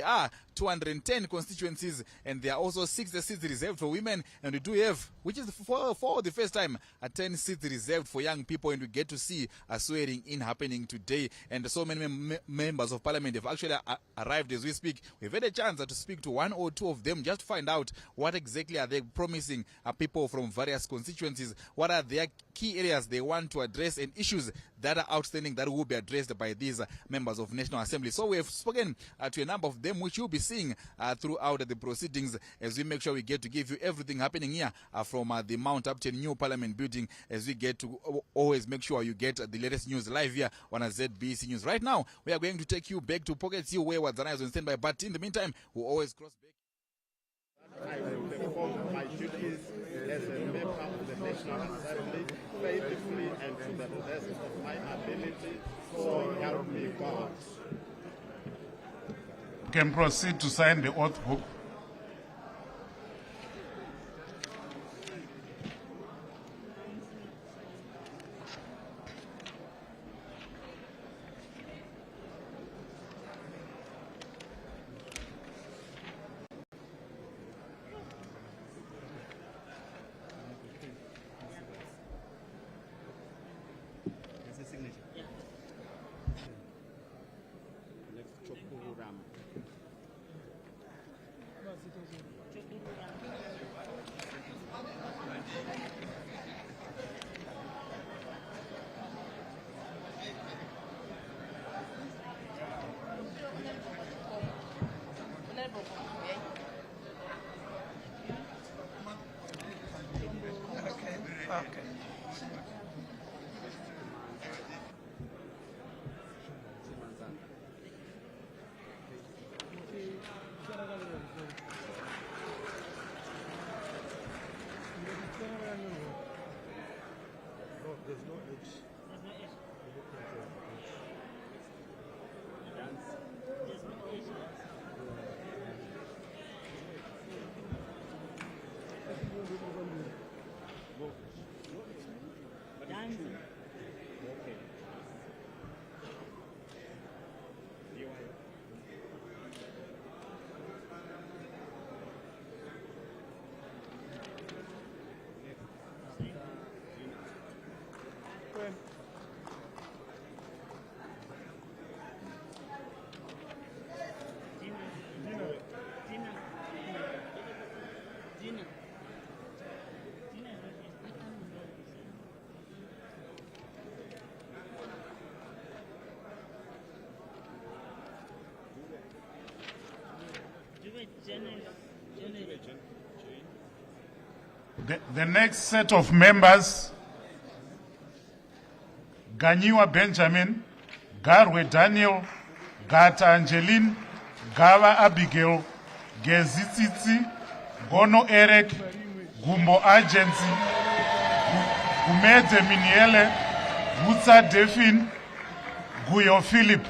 are 210 constituencies, and there are also 60 seats reserved for women, and we do have, which is for the first time, 10 seats reserved for young people, and we get to see a swearing in happening today, and so many members of parliament have actually arrived as we speak. We've had a chance to speak to one or two of them just to find out what exactly are they promising people from various constituencies, what are their key areas they want to address, and issues that are outstanding that will be addressed by these members of National Assembly. So we have spoken to a number of them, which you'll be seeing throughout the proceedings, as we make sure we get to give you everything happening here from the Mount Upton New Parliament building, as we get to always make sure you get the latest news live here on a ZBC News. Right now, we are going to take you back to Pockets Hill, where Wadzana is on standby, but in the meantime, we'll always cross back. I will perform my duties as a member of the National Assembly faithfully and to the best of my ability, so help me God. You can proceed to sign the oath book. The next set of members: Ganyiwa Benjamin, Garwe Daniel, Gata Angeline, Gava Abigail, Gezitsitsi, Gono Eric, Gumbo Agency, Gumede Miniele, Gutsa Defin, Guyo Philip.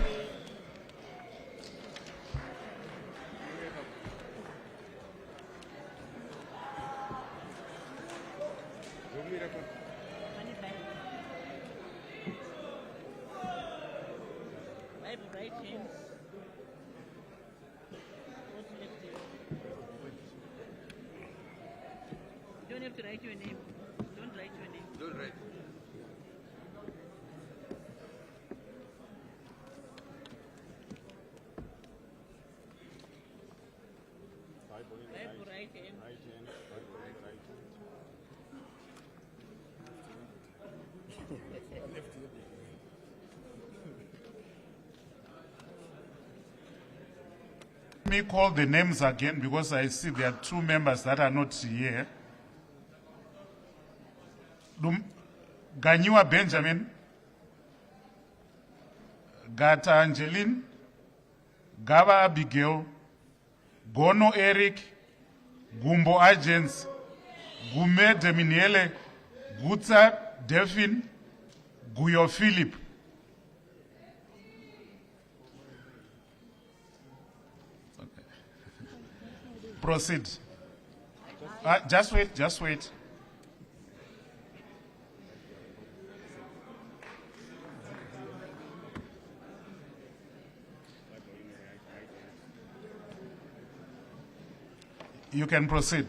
You don't have to write your name. Don't write your name. Don't write. Bible right hand. Let me call the names again, because I see there are two members that are not here. Ganyiwa Benjamin, Gata Angeline, Gava Abigail, Gono Eric, Gumbo Agents, Gume Deminiele, Gutsa Delphine, Guyo Philip. Okay. Proceed. Just wait. You can proceed.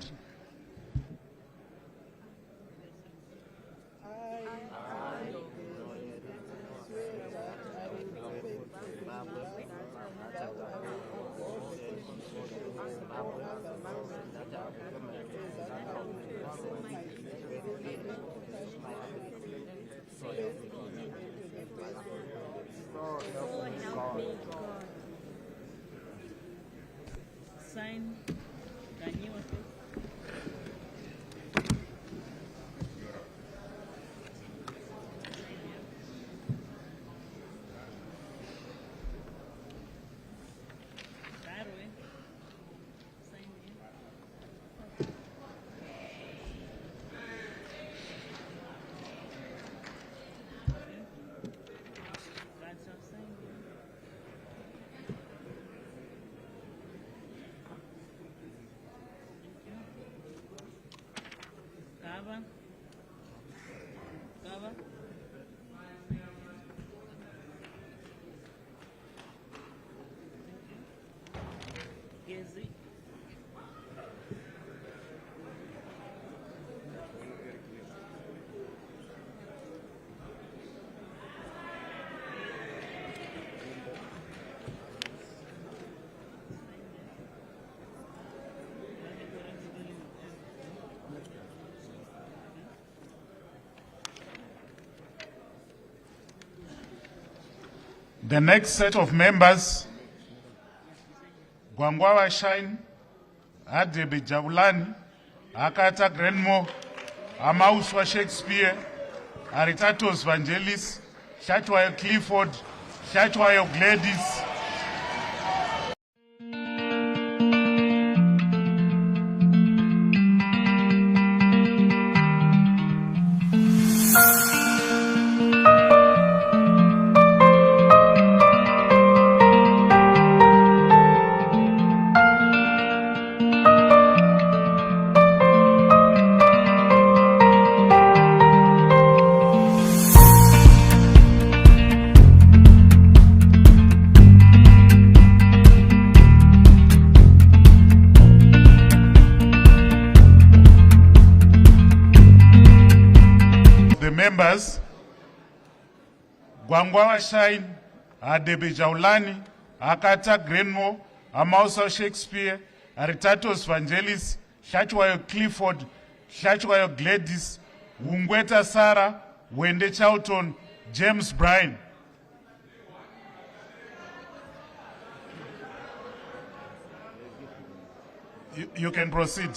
Sign. Daniwa. Darwin. Sign here. Lots of sign here. Kava. Kava. Gezi. The next set of members, Gwangwawa Shine, Adebe Jabulani, Akata Grenmo, Amauswa Shakespeare, Aritatos Vangelis, Shatwayo Clifford, Shatwayo Gladys. Members, Gwangwawa Shine, Adebe Jaulani, Akata Grenmo, Amausa Shakespeare, Aritatos Vangelis, Shatwayo Clifford, Shatwayo Gladys, Wungweta Sarah, Wende Charlton, James Bryan. You can proceed.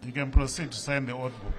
You can proceed to sign the oath book.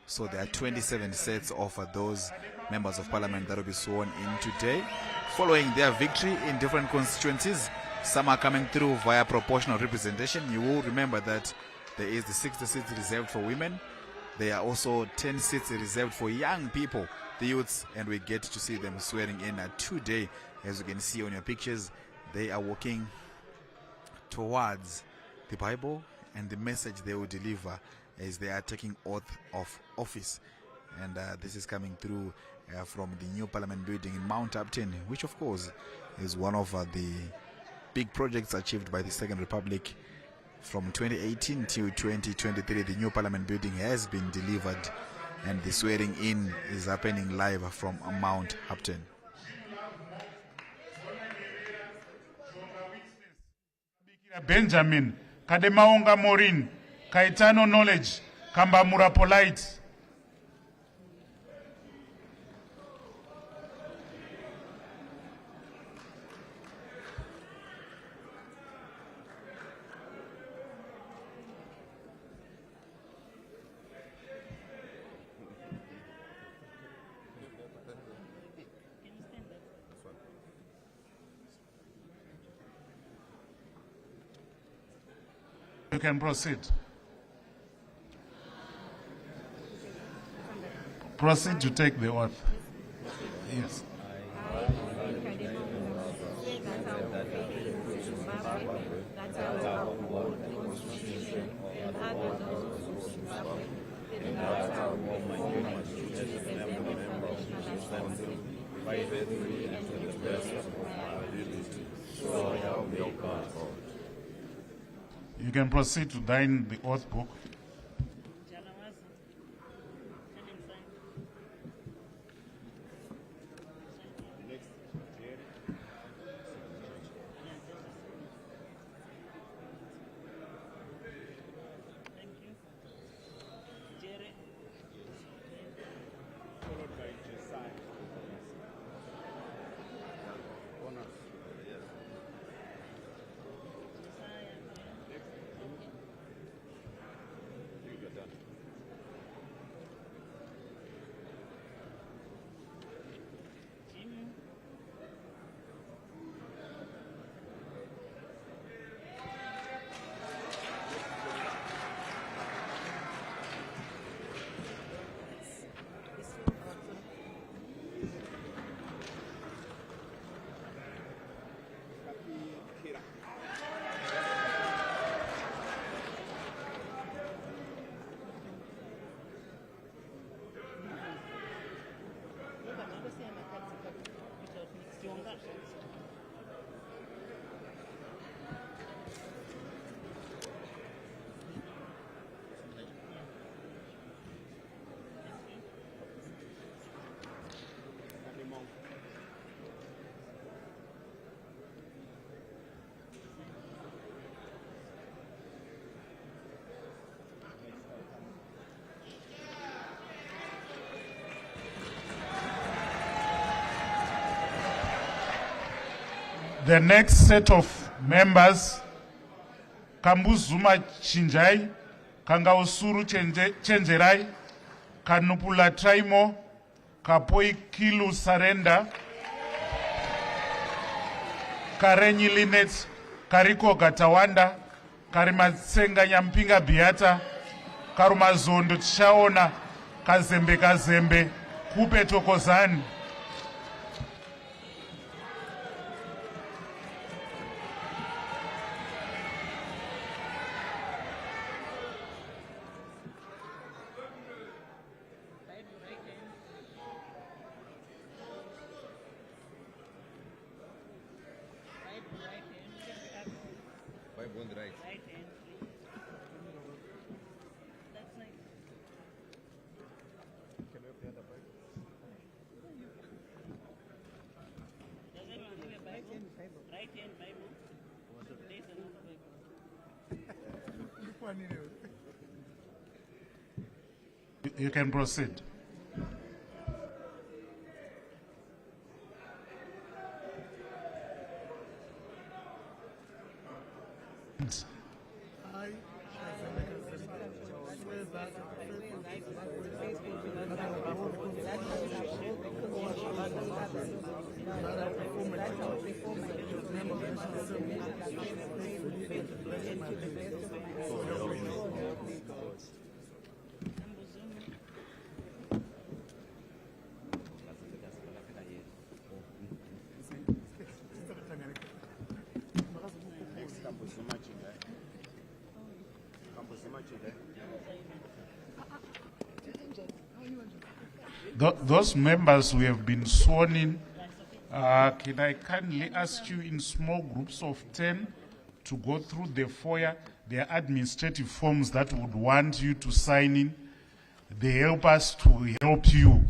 So there are 27 sets of those members of parliament that will be sworn in today, following their victory in different constituencies. Some are coming through via proportional representation. You will remember that there is the 60 seats reserved for women, There are also 10 seats reserved for young people, the youths, and we get to see them swearing in today. As you can see on your pictures, they are walking towards the Bible and the message they will deliver as they are taking oath of office. And this is coming through from the new Parliament building in Mount Upton, which of course is one of the big projects achieved by the Second Republic. From 2018 to 2023, the new Parliament building has been delivered, and the swearing in is happening live from Mount Upton. Benjamin, Kademaonga Maureen, Kaitano Knowledge, Kambamura Polite. You can proceed. Proceed to take the oath. Yes. You can proceed to sign the oath book. Jalawazi. Let him sign. Thank you. Jerry. Followed by Josiah. Honors. Jimmy. The next set of members, Kambuzuma Chinjai, Kangausuru Chenjerai, Kanupula Traimo, Kapoi Kilu Sarenda, Karenyi Linet, Kariko Gatawanda, Karimatsenga Nyampinga Biata, Karumazondo Chaona, Kazembe Kazembe, Kupe Tokozani. Bible on the right. Right hand, please. That's nice. Does anyone have a Bible? Right hand Bible. There's another Bible. You can proceed. Those members who have been sworn in, can I kindly ask you in small groups of 10 to go through the foyer? There are administrative forms that would want you to sign in. They help us to help you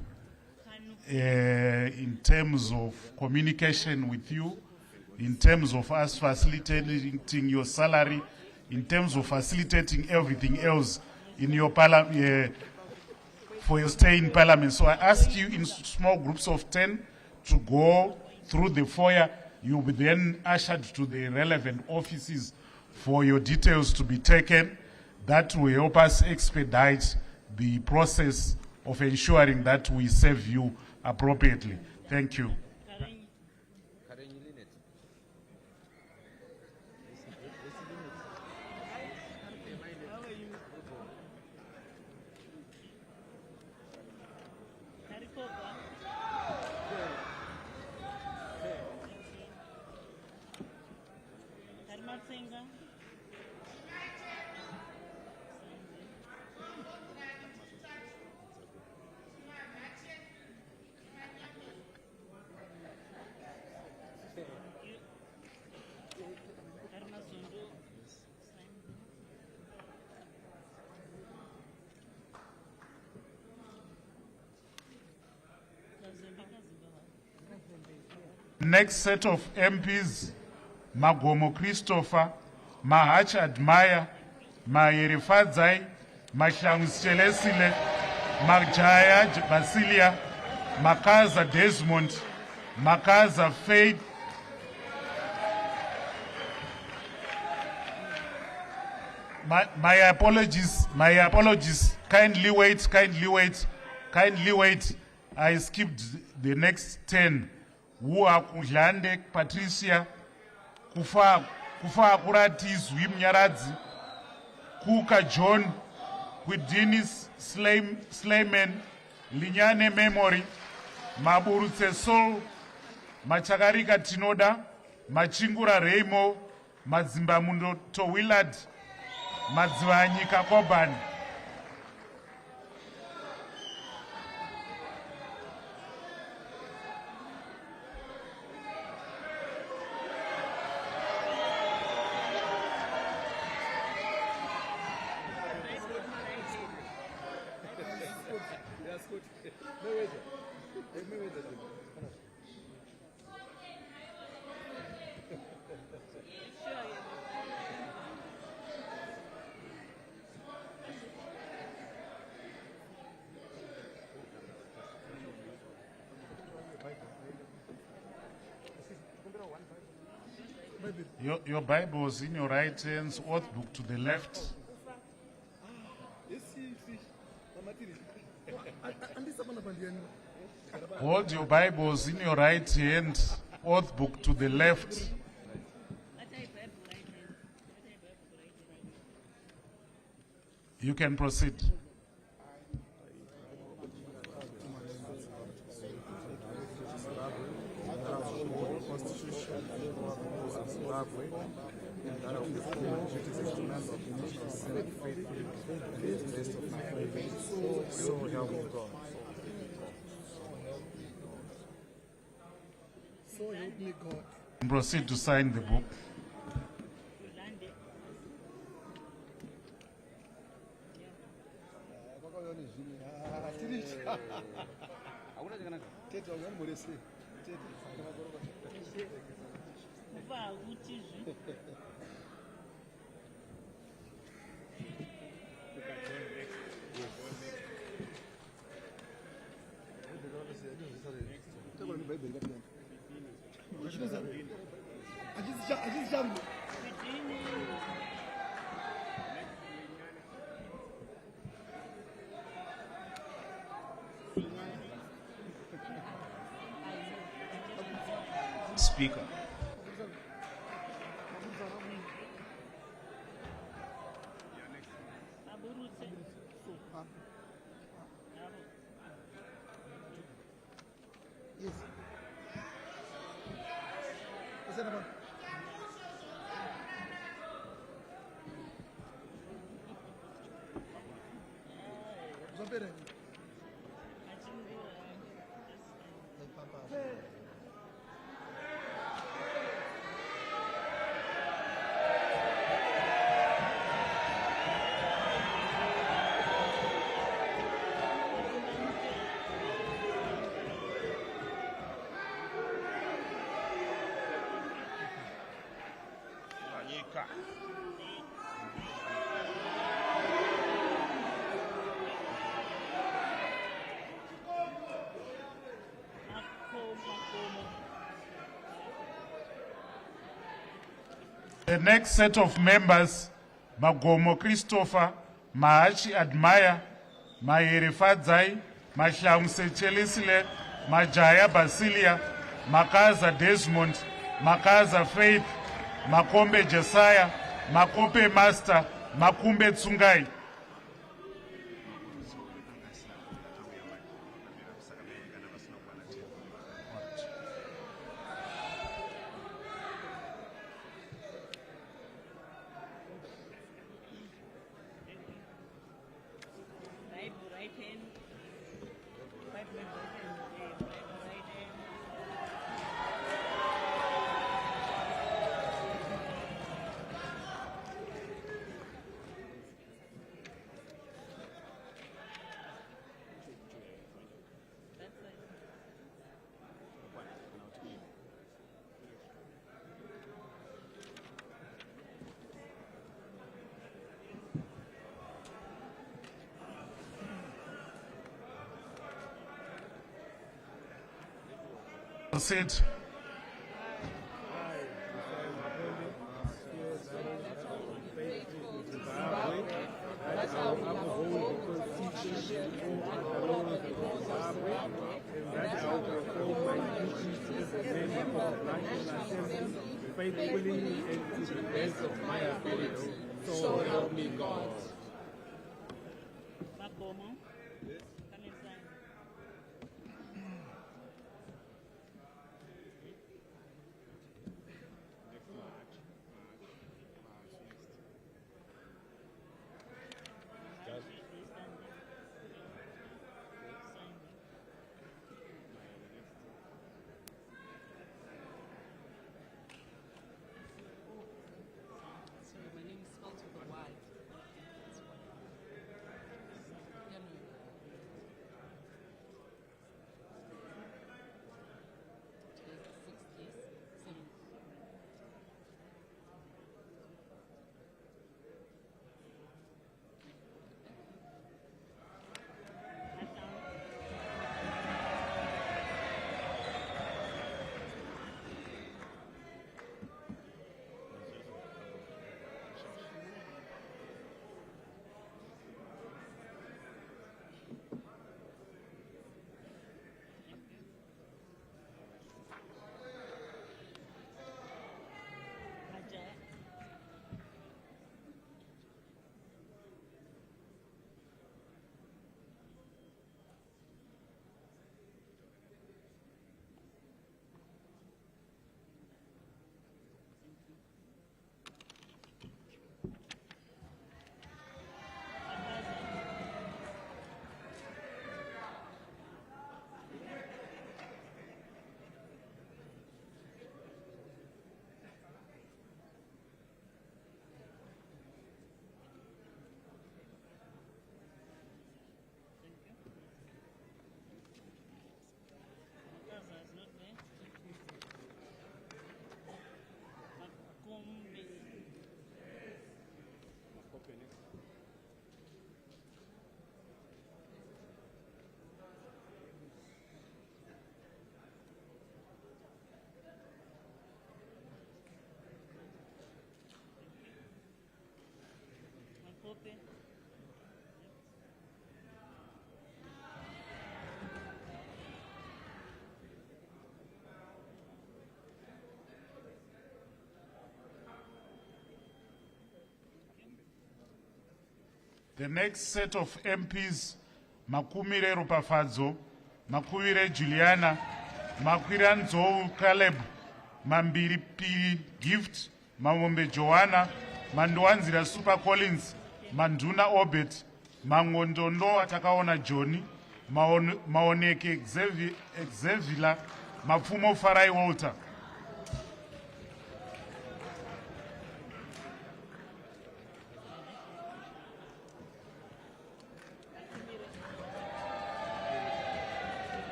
in terms of communication with you, in terms of us facilitating your salary, in terms of facilitating everything else in your for your stay in Parliament. So I ask you in small groups of 10 to go through the foyer. You'll be then ushered to the relevant offices for your details to be taken. That will help us expedite the process of ensuring that we serve you appropriately. Thank you. Next set of MPs, Magomo Christopher, Mahach Admire, Mahirifadzai, Mashlangus Chelesile, Majaya Basilia, Makaza Desmond, Makaza Faith, my apologies, kindly wait, I skipped the next 10. Who are Kudlande, Patricia, Kufa Kuratis, Wim Nyaradzi, Kuka John, Kwidinis Slayman, Linyane Memory, Maburutse Sol, Machagarika Tinoda, Machingura Reimo, Mazimbamundo Towilad, Madziwanyika Koban. Your Bible is in your right hands, oath book to the left. Hold your Bibles in your right hand, oath book to the left. You can proceed. So help me God. Proceed to sign the book. Speaker. Yes. Is that about? Zapere. The next set of members, Magomo Christopher, Mahachi Admire, Mahere Fadzai, Mashamse Chelisile, Majaya Basilia, Makaza Desmond, Makaza Faith, Makombe Jesiah, Makope Master, Makumbe Tsungai. Right hand. Right hand. Right hand. That's it. Sit. Faithfully and to the best of my ability, so help me God. Magomo. Can you sign? Sorry, my name is spelled with a Y. Yeah, no. Today's the 6th, yes? 7th. Majaya. Makaza is not there. Makombe. Makope. The next set of MPs, Makumire Rupafadzo, Makuire Juliana, Makwira Nzou Caleb, Mambiri P. Gift, Mamombe Joanna, Mandwanzira Super Collins, Manduna Obet, Mangondondo Atakaona Johnny, Maoneke Xevila, Mafumo Farai Walter.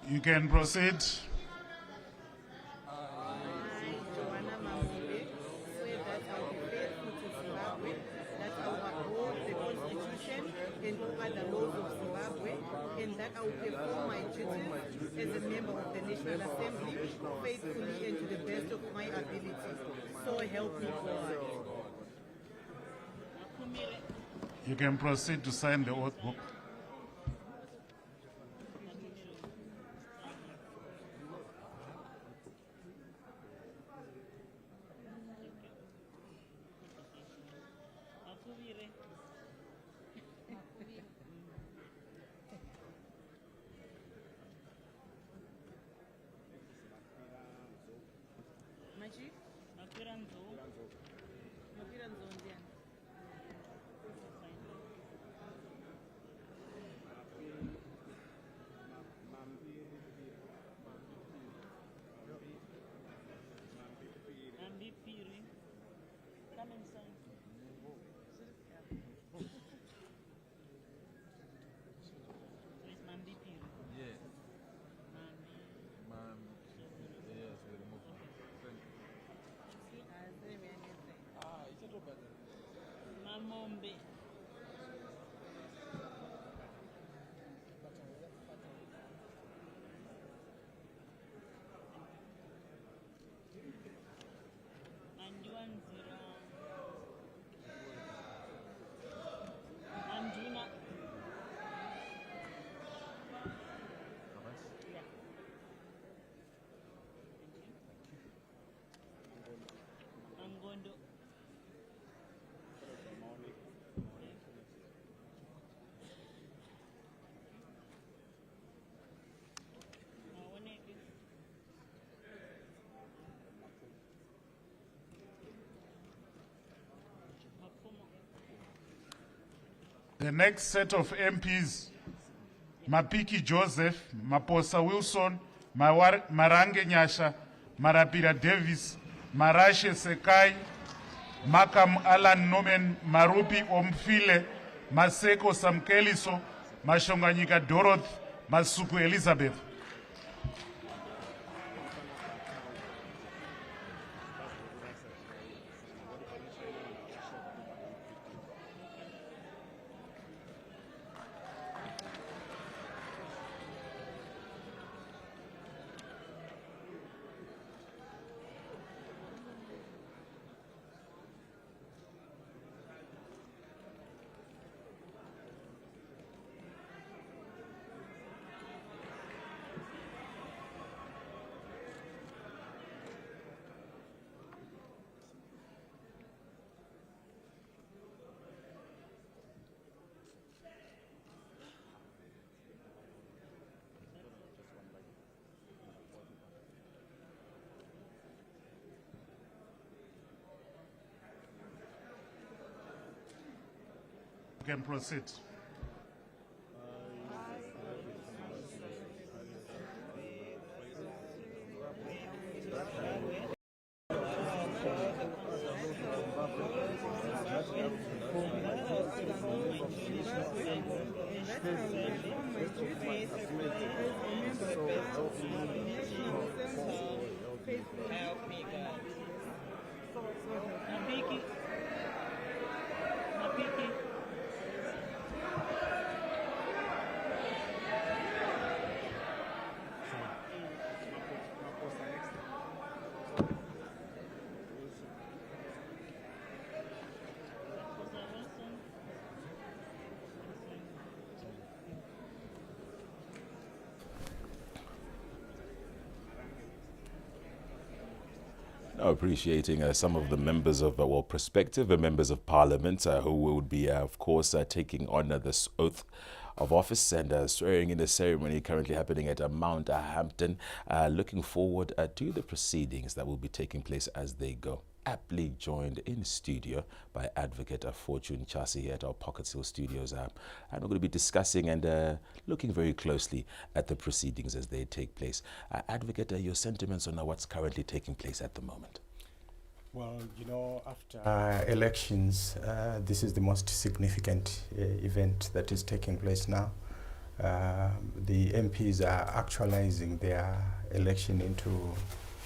You can proceed. Joanna Mamule, swear that I will be faithful to Zimbabwe, that I will uphold the Constitution and all other laws of Zimbabwe, and that I will perform my duties as a member of the National Assembly faithfully and to the best of my ability. So help me God. You can proceed to sign the oath book. Akuvire. Machi? Makwira nzou. Mapira Nzondian. Nambi Piri. Come and sign. So it's Mambi Piri. Yeah. Mambi. Yes, we remove it. Mamombe. Manjuanzira. Manjuna. Yeah. Mangondo. Mawoneke. Mapfumo. The next set of MPs, Mapiki Joseph, Maposa Wilson, Marange Nyasha, Marapira Davis, Marashe Sekai, Makam Alan Nomen, Marupi Omfile, Maseko Samkeliso, Mashonganyika Doroth, Masuku Elizabeth. You can proceed. Help me, God. Mapiki. Mapiki. Maposa Wilson. Now appreciating some of the members of, prospective members of parliament who would be, of course, taking on this oath of office and swearing in the ceremony currently happening at Mount Hampton. Looking forward to the proceedings that will be taking place as they go. Aptly joined in studio by Advocate Fortune Chasi here at our Pocket Hill Studios. And we're going to be discussing and looking very closely at the proceedings as they take place. Advocate, your sentiments on what's currently taking place at the moment? Well, you know, after elections, this is the most significant event that is taking place now. the MPs are actualizing their election into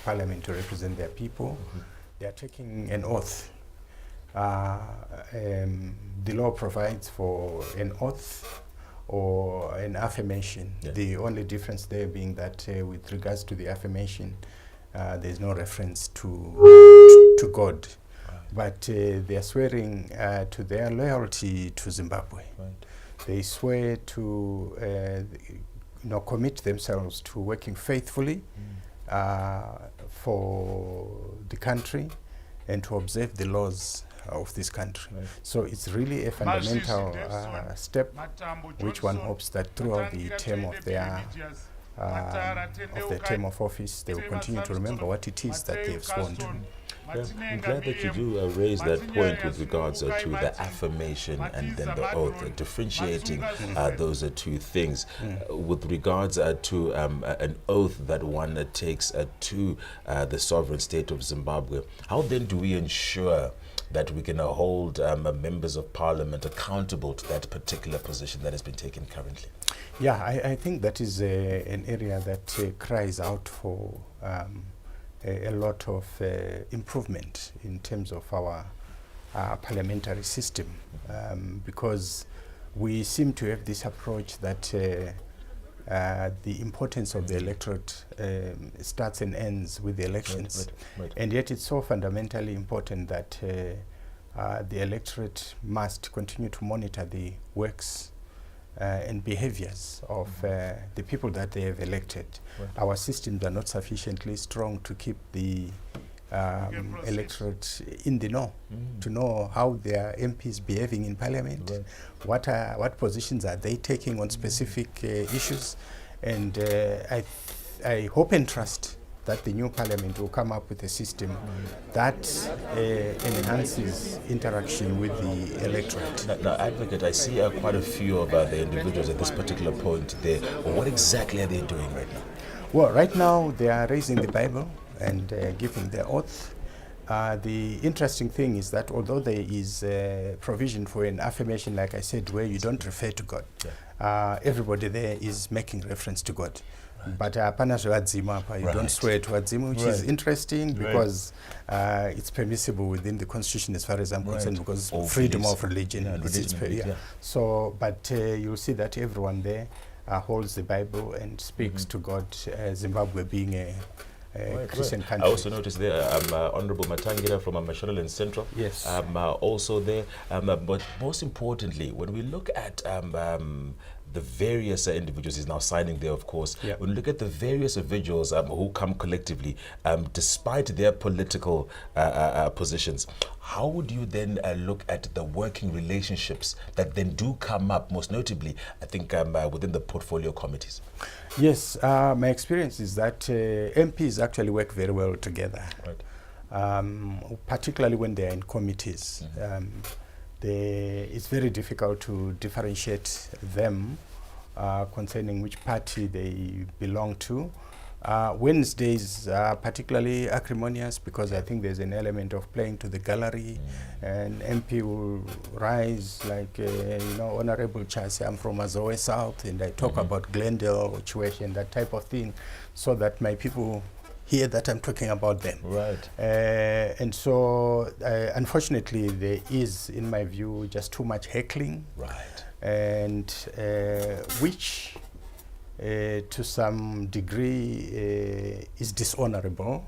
parliament to represent their people. They are taking an oath. The law provides for an oath or an affirmation. Yeah. The only difference there being that with regards to the affirmation, there's no reference to God. But they are swearing to their loyalty to Zimbabwe. Right. They swear to commit themselves to working faithfully for the country and to observe the laws of this country. Right. So it's really a fundamental step which one hopes that throughout the term of their term of office they will continue to remember what it is that they have sworn to. Yeah, I'm glad that you do raise that point with regards to the affirmation and then the oath, differentiating those two things. With regards to an oath that one takes to the sovereign state of Zimbabwe, how then do we ensure that we can hold members of parliament accountable to that particular position that has been taken currently? Yeah, I think that is an area that cries out for a lot of improvement in terms of our parliamentary system, because we seem to have this approach that the importance of the electorate starts and ends with the elections. Right. And yet it's so fundamentally important that the electorate must continue to monitor the works and behaviors of the people that they have elected. Right. Our systems are not sufficiently strong to keep the electorate in the know, to know how their MPs behaving in parliament, Right. what positions are they taking on specific issues, and I hope and trust that the new parliament will come up with a system that enhances interaction with the electorate. Now, Advocate, I see quite a few of the individuals at this particular point there. What exactly are they doing right now? Well, right now they are raising the Bible and giving their oath. The interesting thing is that although there is provision for an affirmation, like I said, where you don't refer to God, everybody there is making reference to God. But you don't swear to Adzimu, which is interesting because it's permissible within the constitution as far as I'm concerned, because freedom of religion is So, but you'll see that everyone there holds the Bible and speaks to God, Zimbabwe being a Christian country. I also noticed there Honorable Matangira from Mashonaland Central. Yes. Also there. But most importantly, when we look at the various individuals, he's now signing there, of course. Yep. When you look at the various individuals who come collectively, despite their political positions, how would you then look at the working relationships that then do come up, most notably, I think, within the portfolio committees? Yes, my experience is that MPs actually work very well together, particularly when they are in committees. It's very difficult to differentiate them concerning which party they belong to. Wednesdays are particularly acrimonious because I think there's an element of playing to the gallery, and MP will rise like, Honorable Chase, I'm from Azoe South, and I talk about Glendale, Chiwesh, and that type of thing, so that my people hear that I'm talking about them. Right. And so, unfortunately, there is, in my view, just too much heckling. Right. And which, to some degree, is dishonorable,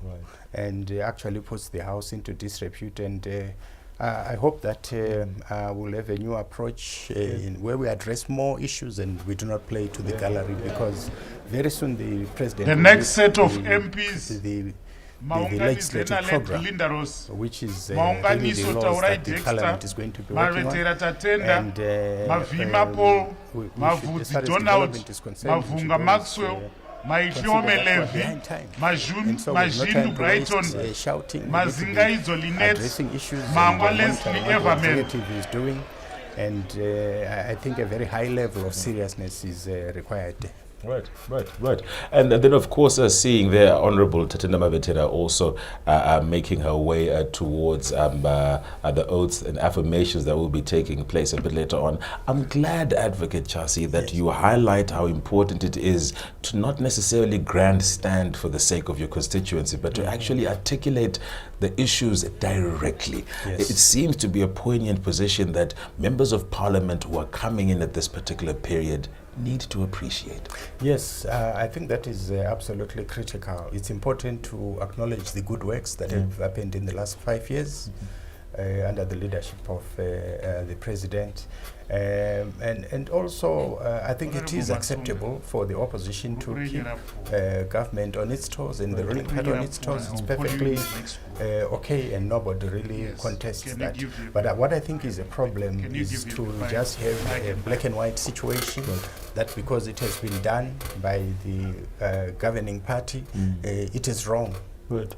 and actually puts the House into disrepute. And I hope that we'll have a new approach in where we address more issues and we do not play to the gallery, because very soon the president the will next set of the MPs the legislative program, which is really the laws that the parliament is going to be working on. And as far as development is concerned, Maitliome Levi, Majindu Brighton, Mazinga Izolinet, addressing issues Mangwa and Leslie monitoring what the Everman. executive is doing, and I think a very high level of seriousness is required. Right. And then, of course, seeing there, Honorable Tatenda Mabetera also making her way towards the oaths and affirmations that will be taking place a bit later on. I'm glad, Advocate Chasi, that you highlight how important it is to not necessarily grandstand for the sake of your constituency, but to actually articulate the issues directly. Yes. It seems to be a poignant position that members of parliament who are coming in at this particular period need to appreciate. Yes, I think that is absolutely critical. It's important to acknowledge the good works that have happened in the last 5 years under the leadership of the President. And also, I think it is acceptable for the opposition to keep government on its toes and the ruling party on its toes. It's perfectly okay, and nobody really contests that. But what I think is a problem is to just have a black and white situation that because it has been done by the governing party, it is wrong.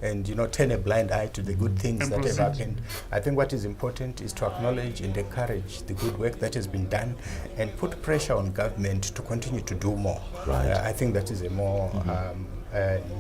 And turn a blind eye to the good things that have happened. I think what is important is to acknowledge and encourage the good work that has been done and put pressure on government to continue to do more. I think that is a more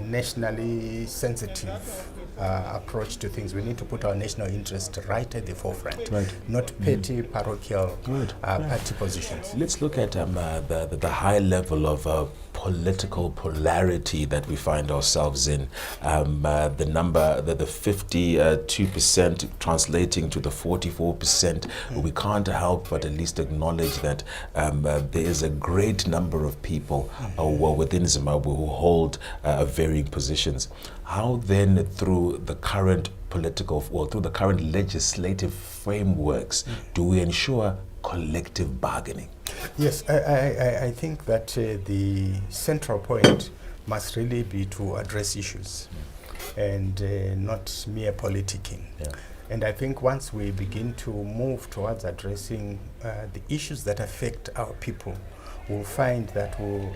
nationally sensitive approach to things. We need to put our national interest right at the forefront, not petty parochial party positions. Let's look at the high level of political polarity that we find ourselves in. The number, the 52% translating to the 44%. We can't help but at least acknowledge that there is a great number of people within Zimbabwe who hold varying positions. How then, through the current through the current legislative frameworks, do we ensure collective bargaining? Yes, I think that the central point must really be to address issues and not mere politicking. And I think once we begin to move towards addressing the issues that affect our people, we'll find that we'll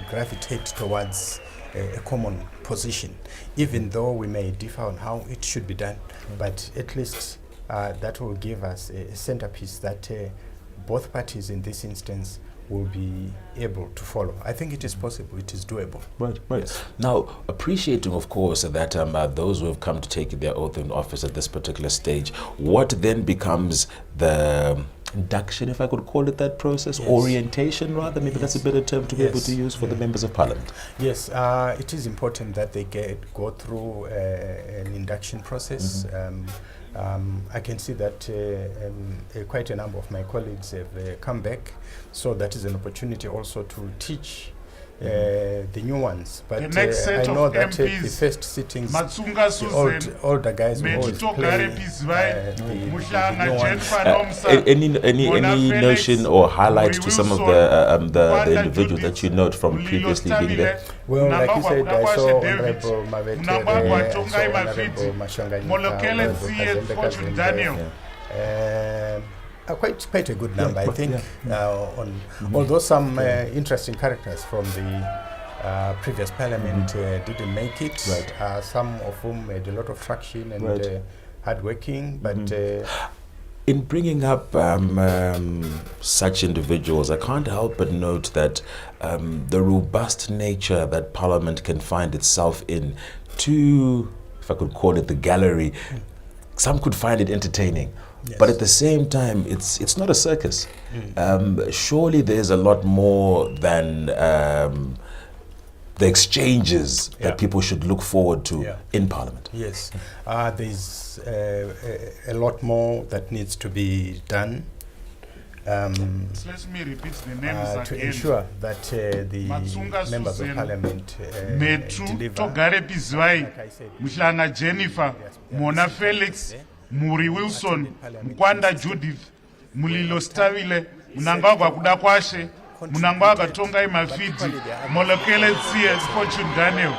gravitate towards a common position, even though we may differ on how it should be done. But at least that will give us a centerpiece that both parties in this instance will be able to follow. I think it is possible, it is doable. Right. Yes. Now, appreciating, of course, that those who have come to take their oath in office at this particular stage, what then becomes the induction, if I could call it that process, orientation rather, maybe that's a better term to be able to use for the members of parliament? Yes, it is important that they go through an induction process. I can see that quite a number of my colleagues have come back, so that is an opportunity also to teach the new ones. But the next set I know of that MPs, the first sittings, Matsunga the older guys will always play any notion or highlight to some of the individuals that you note from previously being there? Well, like you said, I saw Honorable Mavetere, Honorable Mashangani, quite a good number, I think. Although some interesting characters from the previous parliament didn't make it, some of whom made a lot of traction and hardworking, but. In bringing up such individuals, I can't help but note that the robust nature that Parliament can find itself in, if I could call it the gallery, some could find it entertaining. But at the same time, it's not a circus. Surely there's a lot more than the exchanges that people should look forward to in Parliament. Yes, there's a lot more that needs to be done let me repeat the names to again. ensure that the members of Parliament deliver. Togare Pizwai, Mushlana Jennifer, Mona Felix, Muri Wilson, Mkwanda Judith, Mulilo Stavile, Munangagwa Kudakwashe, Munangagwa Tongai Mafiti, Molokele Tsiye, Fortune Daniel.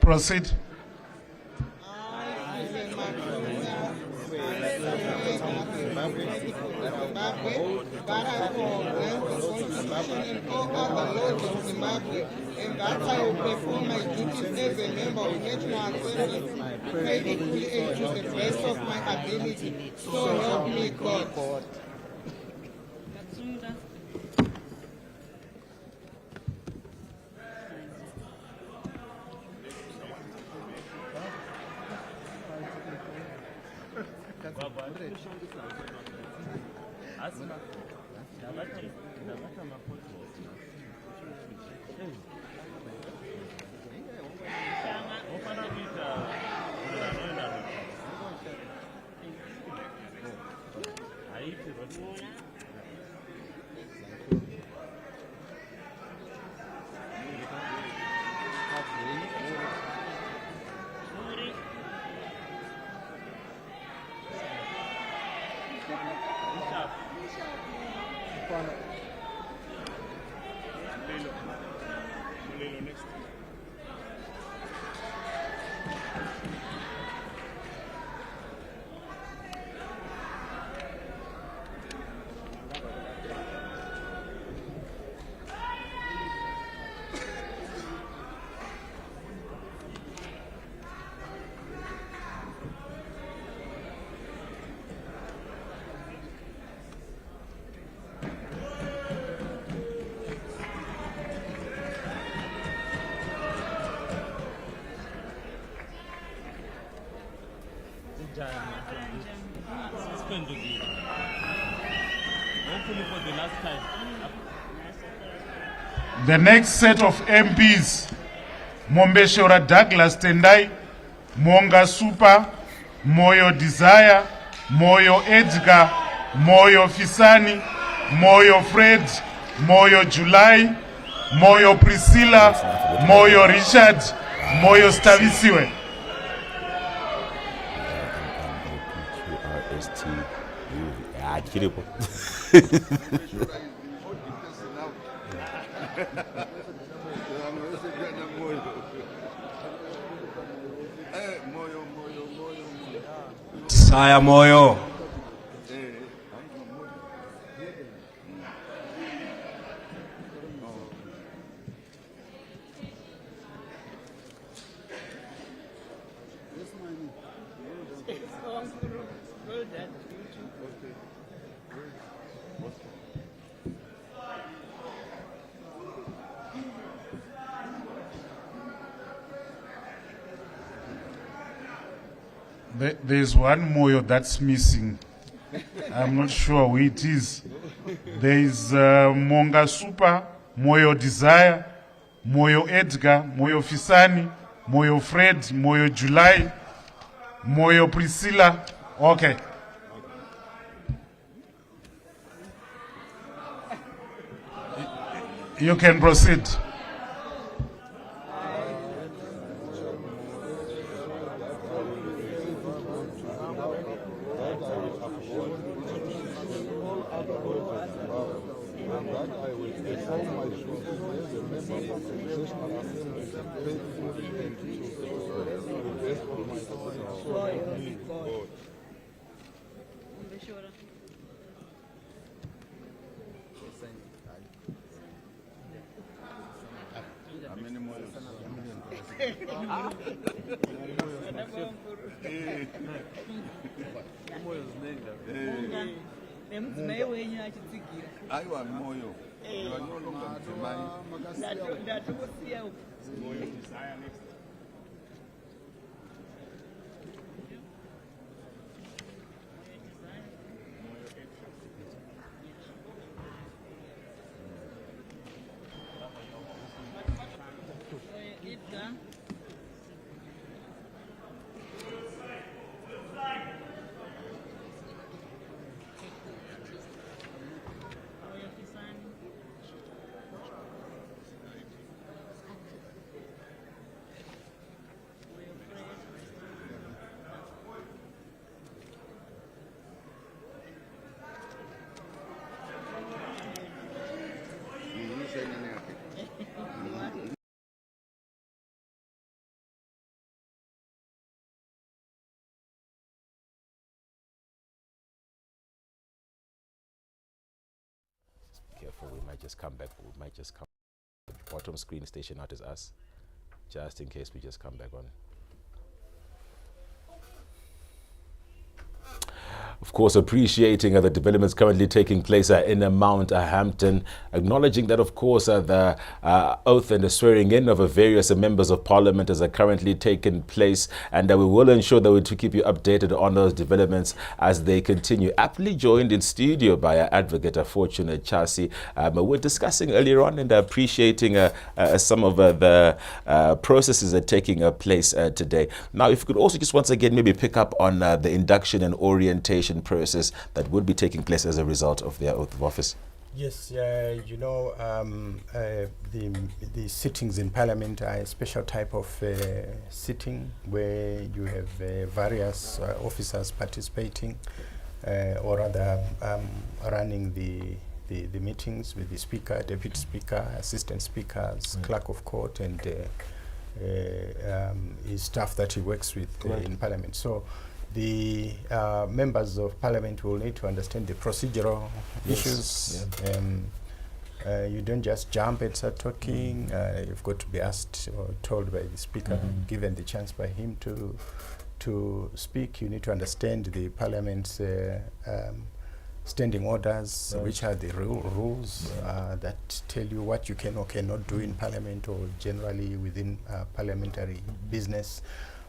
Proceed. that I will observe the Constitution and all other laws of Zimbabwe, and that I will perform my duties as a member of National Assembly faithfully and to the best of my ability. So help me God. Katsunda. Suspend again. Hopefully for the last time. The next set of MPs, Mombeshora Douglas Tendai, Monga Super, Moyo Desire, Moyo Edgar, Moyo Fisani, Moyo Fred, Moyo July, Moyo Priscilla, Moyo Richard, Moyo Stavisiwe. Saya Moyo. There's one Moyo that's missing. I'm not sure who it is. There's Monga Super, Moyo Desire, Moyo Edgar, Moyo Fisani, Moyo Fred, Moyo July, Moyo Priscilla. Okay. You can proceed. Aiwa Moyo. might just come back. We might just come. The bottom screen station out is us, just in case we just come back on. Of course, appreciating the developments currently taking place in Mount Hampton, acknowledging that, of course, the oath and the swearing in of various members of parliament is currently taking place, and we will ensure that we to keep you updated on those developments as they continue. Aptly joined in studio by Advocate Fortune Chasi. We're discussing earlier on and appreciating some of the processes that are taking place today. Now, if you could also just once again maybe pick up on the induction and orientation process that would be taking place as a result of their oath of office. Yes, you know, the sittings in Parliament are a special type of sitting where you have various officers participating, or rather running the meetings with the Speaker, Deputy Speaker, Assistant Speakers, Clerk of Court, and his staff that he works with in Parliament. So the members of Parliament will need to understand the procedural issues. You don't just jump and start talking. You've got to be asked or told by the Speaker, given the chance by him to speak. You need to understand the Parliament's standing orders, which are the rules that tell you what you can or cannot do in Parliament or generally within parliamentary business.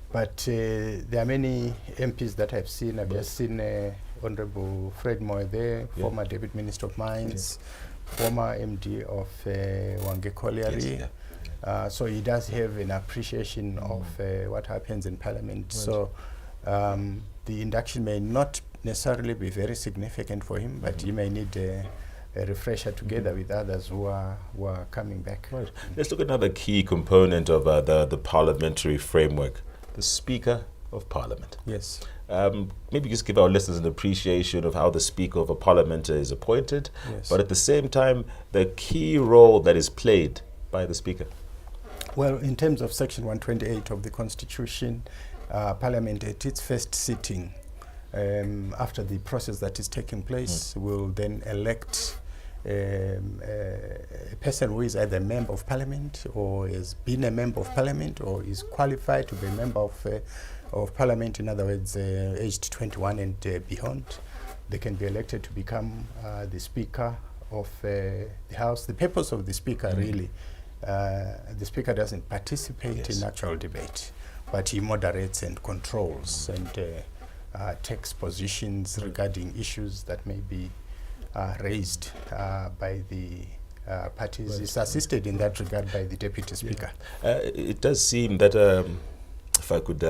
But there are many MPs that I've seen. I've just seen Honorable Fred Moy there, former Deputy Minister of Mines, former MD of Wange Colliery. So he does have an appreciation of what happens in Parliament. So the induction may not necessarily be very significant for him, but he may need a refresher together with others who are coming back. Right. Let's look at another key component of the parliamentary framework. The Speaker of Parliament. Yes. Maybe just give our listeners an appreciation of how the Speaker of a Parliament is appointed, but at the same time, the key role that is played by the Speaker. Well, in terms of Section 128 of the Constitution, Parliament at its first sitting, after the process that is taking place, will then elect a person who is either a member of Parliament or has been a member of Parliament or is qualified to be a member of Parliament, in other words, aged 21 and beyond. They can be elected to become the Speaker of the House. The purpose of the Speaker really, the Speaker doesn't participate in actual debate, but he moderates and controls and takes positions regarding issues that may be raised by the parties. Is assisted in that regard by the Deputy Speaker. It does seem that, if I could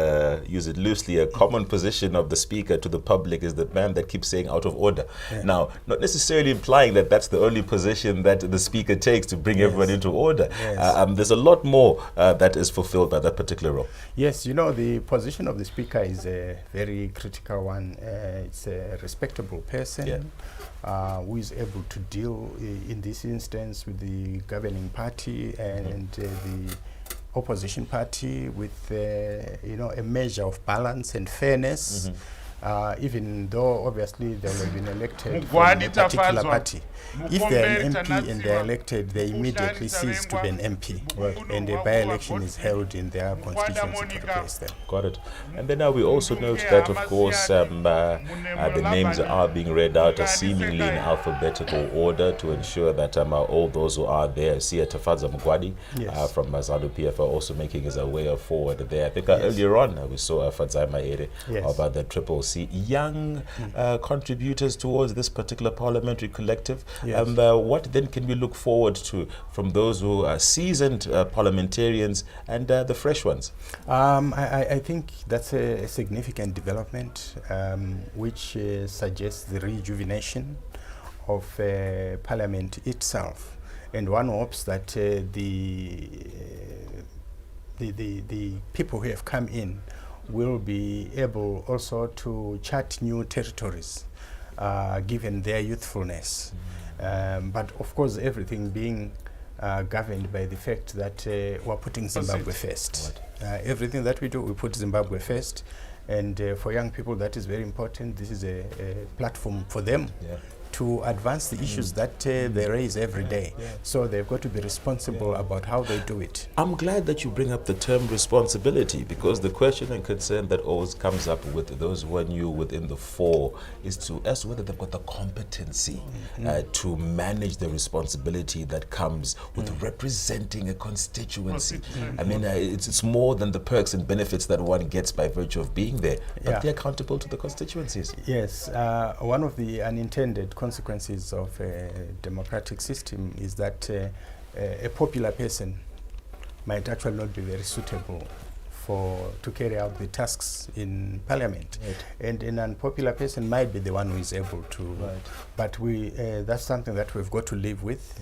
use it loosely, a common position of the Speaker to the public is the man that keeps saying out of order. Now, not necessarily implying that that's the only position that the Speaker takes to bring everyone into order. There's a lot more that is fulfilled by that particular role. Yes, you know, the position of the Speaker is a very critical one. It's a respectable person who is able to deal in this instance with the governing party and the opposition party with you know, a measure of balance and fairness, even though obviously they will have been elected from a particular party. If they're an MP and they're elected, they immediately cease to be an MP, and a by-election is held in their constituency to replace them. Got it. And then we also note that, of course, the names are being read out seemingly in alphabetical order to ensure that all those who are there. See Tafadza Mugwadi from ZANU PF also making his way forward there. I think earlier on we saw Fadzai Maere of the Triple C, young contributors towards this particular parliamentary collective. What then can we look forward to from those who are seasoned parliamentarians and the fresh ones? I think that's a significant development which suggests the rejuvenation of Parliament itself, and one hopes that the people who have come in will be able also to chart new territories given their youthfulness. But of course, everything being governed by the fact that we're putting Zimbabwe first. Everything that we do, we put Zimbabwe first. And for young people, that is very important. This is a platform for them to advance the issues that they raise every day. So they've got to be responsible about how they do it. I'm glad that you bring up the term responsibility, because the question and concern that always comes up with those who are new within the four is to ask whether they've got the competency to manage the responsibility that comes with representing a constituency. I mean, it's more than the perks and benefits that one gets by virtue of being there, but they're accountable to the constituencies. Yes, one of the unintended consequences of a democratic system is that a popular person might actually not be very suitable to carry out the tasks in parliament, and an unpopular person might be the one who is able to. But that's something that we've got to live with,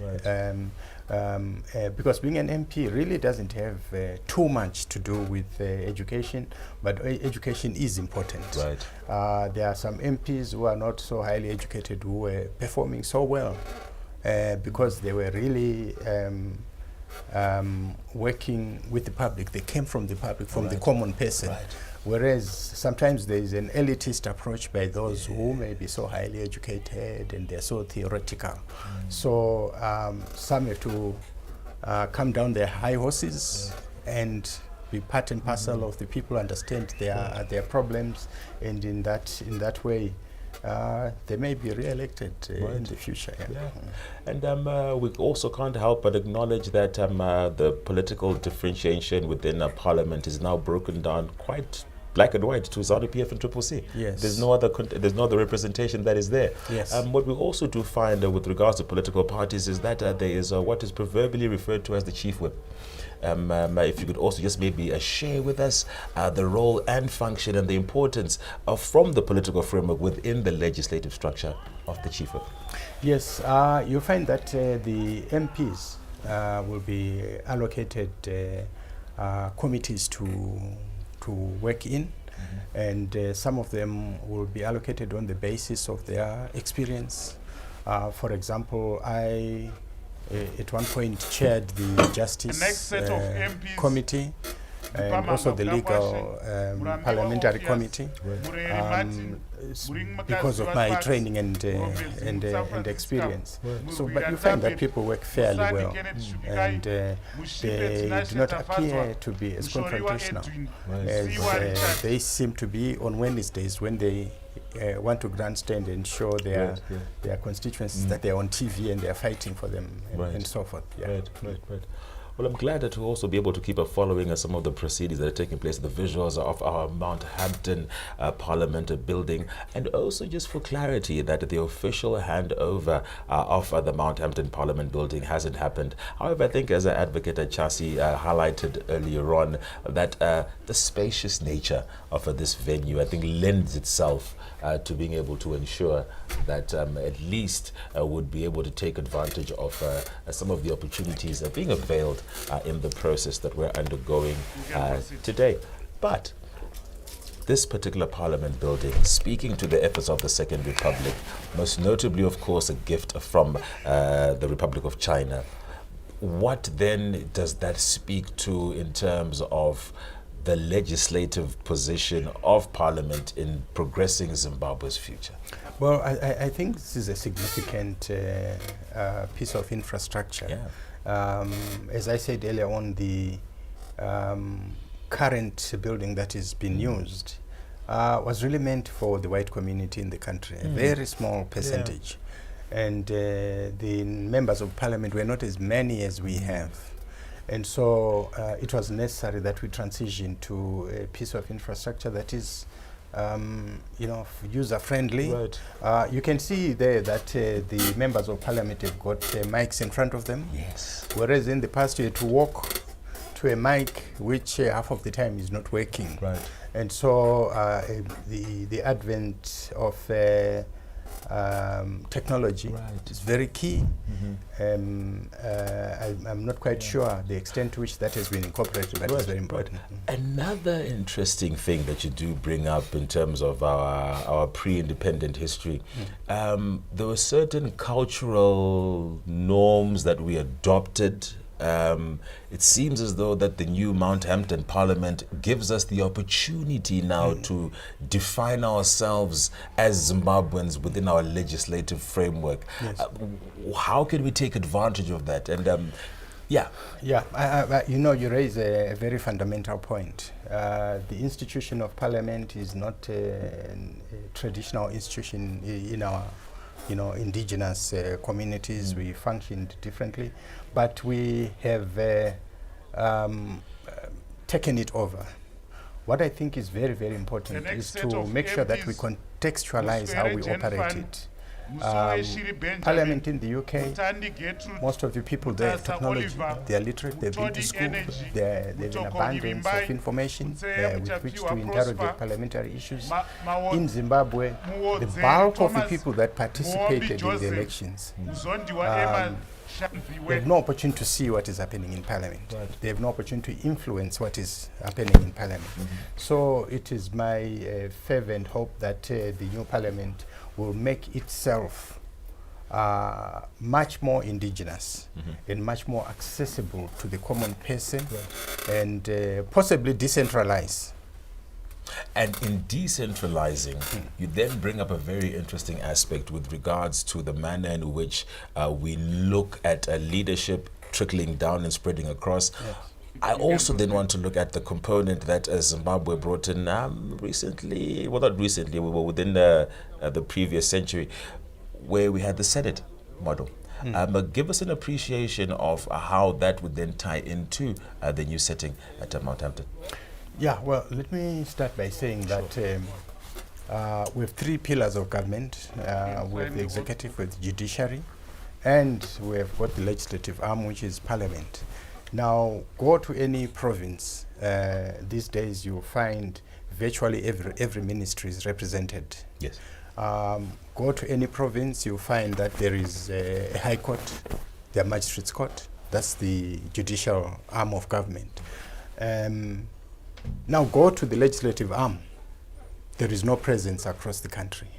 because being an MP really doesn't have too much to do with education, but education is important. There are some MPs who are not so highly educated who were performing so well because they were really working with the public. They came from the public, from the common person. Whereas sometimes there is an elitist approach by those who may be so highly educated and they're so theoretical. So some have to come down their high horses and be part and parcel of the people, understand their problems, and in that way they may be re-elected in the future. And we also can't help but acknowledge that the political differentiation within Parliament is now broken down quite black and white to ZANU-PF and Triple C. There's no other representation that is there. What we also do find with regards to political parties is that there is what is proverbially referred to as the chief whip. If you could also just maybe share with us the role and function and the importance from the political framework within the legislative structure of the chief whip. Yes, you'll find that the MPs will be allocated committees to work in, and some of them will be allocated on the basis of their experience. For example, I at one point chaired the Justice Committee and also the Legal Parliamentary Committee because of my training and experience. So, but you find that people work fairly well, and they do not appear to be as confrontational as they seem to be on Wednesdays when they want to grandstand and show their constituencies that they're on TV and they're fighting for them and so forth. Well, I'm glad to also be able to keep following some of the proceedings that are taking place, the visuals of our Mount Hampton Parliament building, and also just for clarity that the official handover of the Mount Hampton Parliament building hasn't happened. However, I think as Advocate Chasi highlighted earlier on, that the spacious nature of this venue, I think, lends itself to being able to ensure that at least would be able to take advantage of some of the opportunities that are being availed in the process that we're undergoing today. But this particular Parliament building, speaking to the efforts of the Second Republic, most notably, of course, a gift from the Republic of China, what then does that speak to in terms of the legislative position of Parliament in progressing Zimbabwe's future? Well, I think this is a significant piece of infrastructure. As I said earlier on, the current building that is being used was really meant for the white community in the country, a very small percentage. And the members of Parliament were not as many as we have. And so it was necessary that we transition to a piece of infrastructure that is, user-friendly. You can see there that the members of Parliament have got mics in front of them. Whereas in the past you had to walk to a mic, which half of the time is not working. And so the advent of technology is very key. I'm not quite sure the extent to which that has been incorporated, but it's very important. Another interesting thing that you do bring up in terms of our pre-independent history, there were certain cultural norms that we adopted it seems as though that the new Mount Hampton Parliament gives us the opportunity now to define ourselves as Zimbabweans within our legislative framework. Yes. How can we take advantage of that? And yeah. You know, you raise a very fundamental point. The institution of Parliament is not a traditional institution in our, you know, indigenous communities. We functioned differently, but we have taken it over. What I think is very, very important is to make sure that we contextualize how we operate it. Parliament in the UK, most of the people there have technology, they are literate, they've been to school, they have an abundance of information with which to interrogate parliamentary issues. In Zimbabwe, the bulk of the people that participated in the elections they have no opportunity to see what is happening in Parliament. They have no opportunity to influence what is happening in Parliament. So it is my fervent hope that the new Parliament will make itself much more indigenous and much more accessible to the common person and possibly decentralize. And in decentralizing, you then bring up a very interesting aspect with regards to the manner in which we look at leadership trickling down and spreading across. I also then want to look at the component that Zimbabwe brought in recently, well, not recently, we were within the previous century, where we had the Senate model. But give us an appreciation of how that would then tie into the new setting at Mount Hampton. Yeah, well, let me start by saying that we have three pillars of government. We have the executive, we have the judiciary, and we have got the legislative arm, which is Parliament. Now, go to any province. These days, you'll find virtually every ministry is represented. Yes. Go to any province, you'll find that there is a high court, the magistrates court. That's the judicial arm of government. Now go to the legislative arm. There is no presence across the country.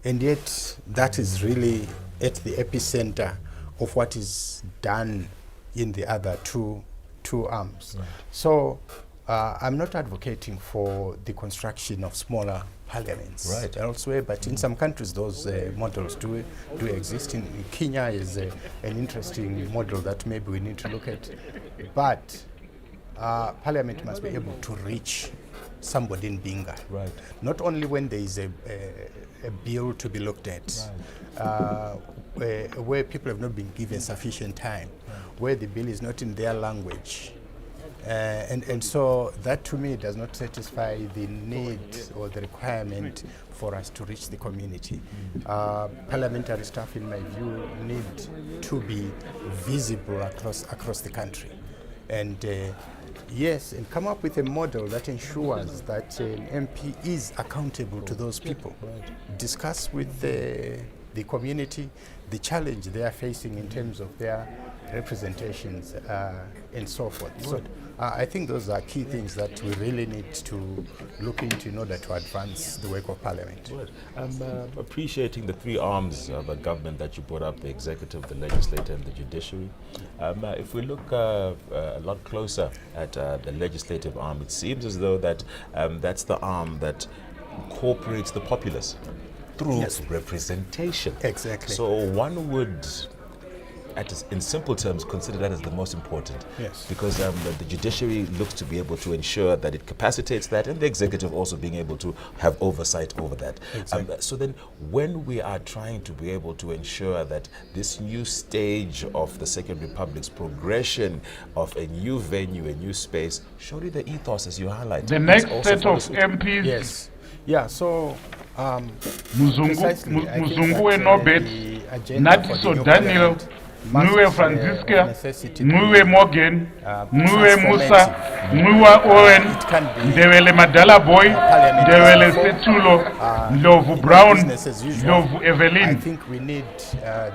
And yet, that is really at the epicenter of what is done in the other two arms. So I'm not advocating for the construction of smaller parliaments elsewhere, but in some countries those models do exist. In Kenya is an interesting model that maybe we need to look at. But Parliament must be able to reach somebody in Binga. Not only when there is a bill to be looked at, where people have not been given sufficient time, where the bill is not in their language. And so that to me does not satisfy the need or the requirement for us to reach the community. Parliamentary staff, in my view, need to be visible across the country. And yes, and come up with a model that ensures that an MP is accountable to those people. Discuss with the community the challenge they are facing in terms of their representations and so forth. So I think those are key things that we really need to look into in order to advance the work of Parliament. Appreciating the three arms of a government that you brought up, the executive, the legislature, and the judiciary. If we look a lot closer at the legislative arm, it seems as though that that's the arm that incorporates the populace through representation. Exactly. So one would, in simple terms, consider that as the most important. Yes. Because the judiciary looks to be able to ensure that it capacitates that, and the executive also being able to have oversight over that. Exactly. So then when we are trying to be able to ensure that this new stage of the Second Republic's progression of a new venue, a new space, surely the ethos, as you highlight, the next set of MPs. Yes. Yeah, so Muzungu Nobet, Natiso Daniel, Mwe Francisca, Mwe Morgan, Mwe Musa, Mwe Owen, Ndewele Madala Boy, Ndewele Setulo, Ndlovu Brown, Ndlovu Evelyn. I think we need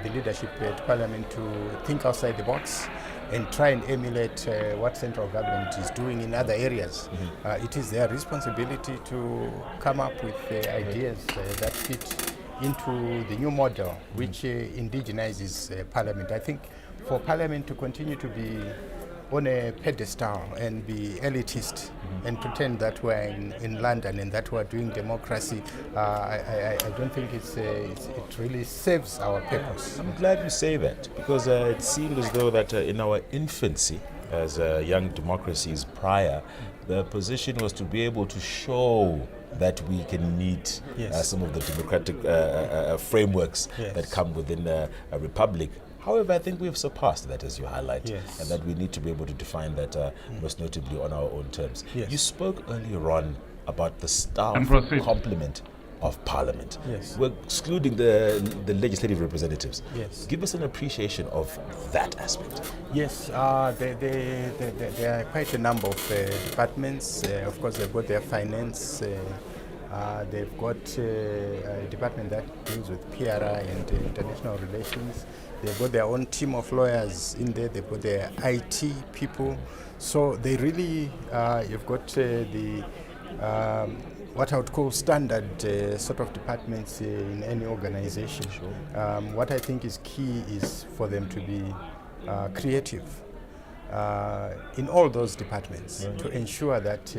the leadership at Parliament to think outside the box and try and emulate what central government is doing in other areas. It is their responsibility to come up with ideas that fit into the new model, which indigenizes Parliament. I think for Parliament to continue to be on a pedestal and be elitist and pretend that we're in London and that we're doing democracy, I don't think it really serves our purpose. I'm glad you say that, because it seemed as though that in our infancy as young democracies prior, the position was to be able to show that we can meet some of the democratic frameworks that come within a republic. However, I think we've surpassed that, as you highlight, and that we need to be able to define that most notably on our own terms. You spoke earlier on about the staff complement of Parliament. We're excluding the legislative representatives. Give us an appreciation of that aspect. There are quite a number of departments. Of course, they've got their finance. They've got a department that deals with PRI and international relations. They've got their own team of lawyers in there. They've got their IT people. So they really, you've got the what I would call standard sort of departments in any organization. What I think is key is for them to be creative in all those departments to ensure that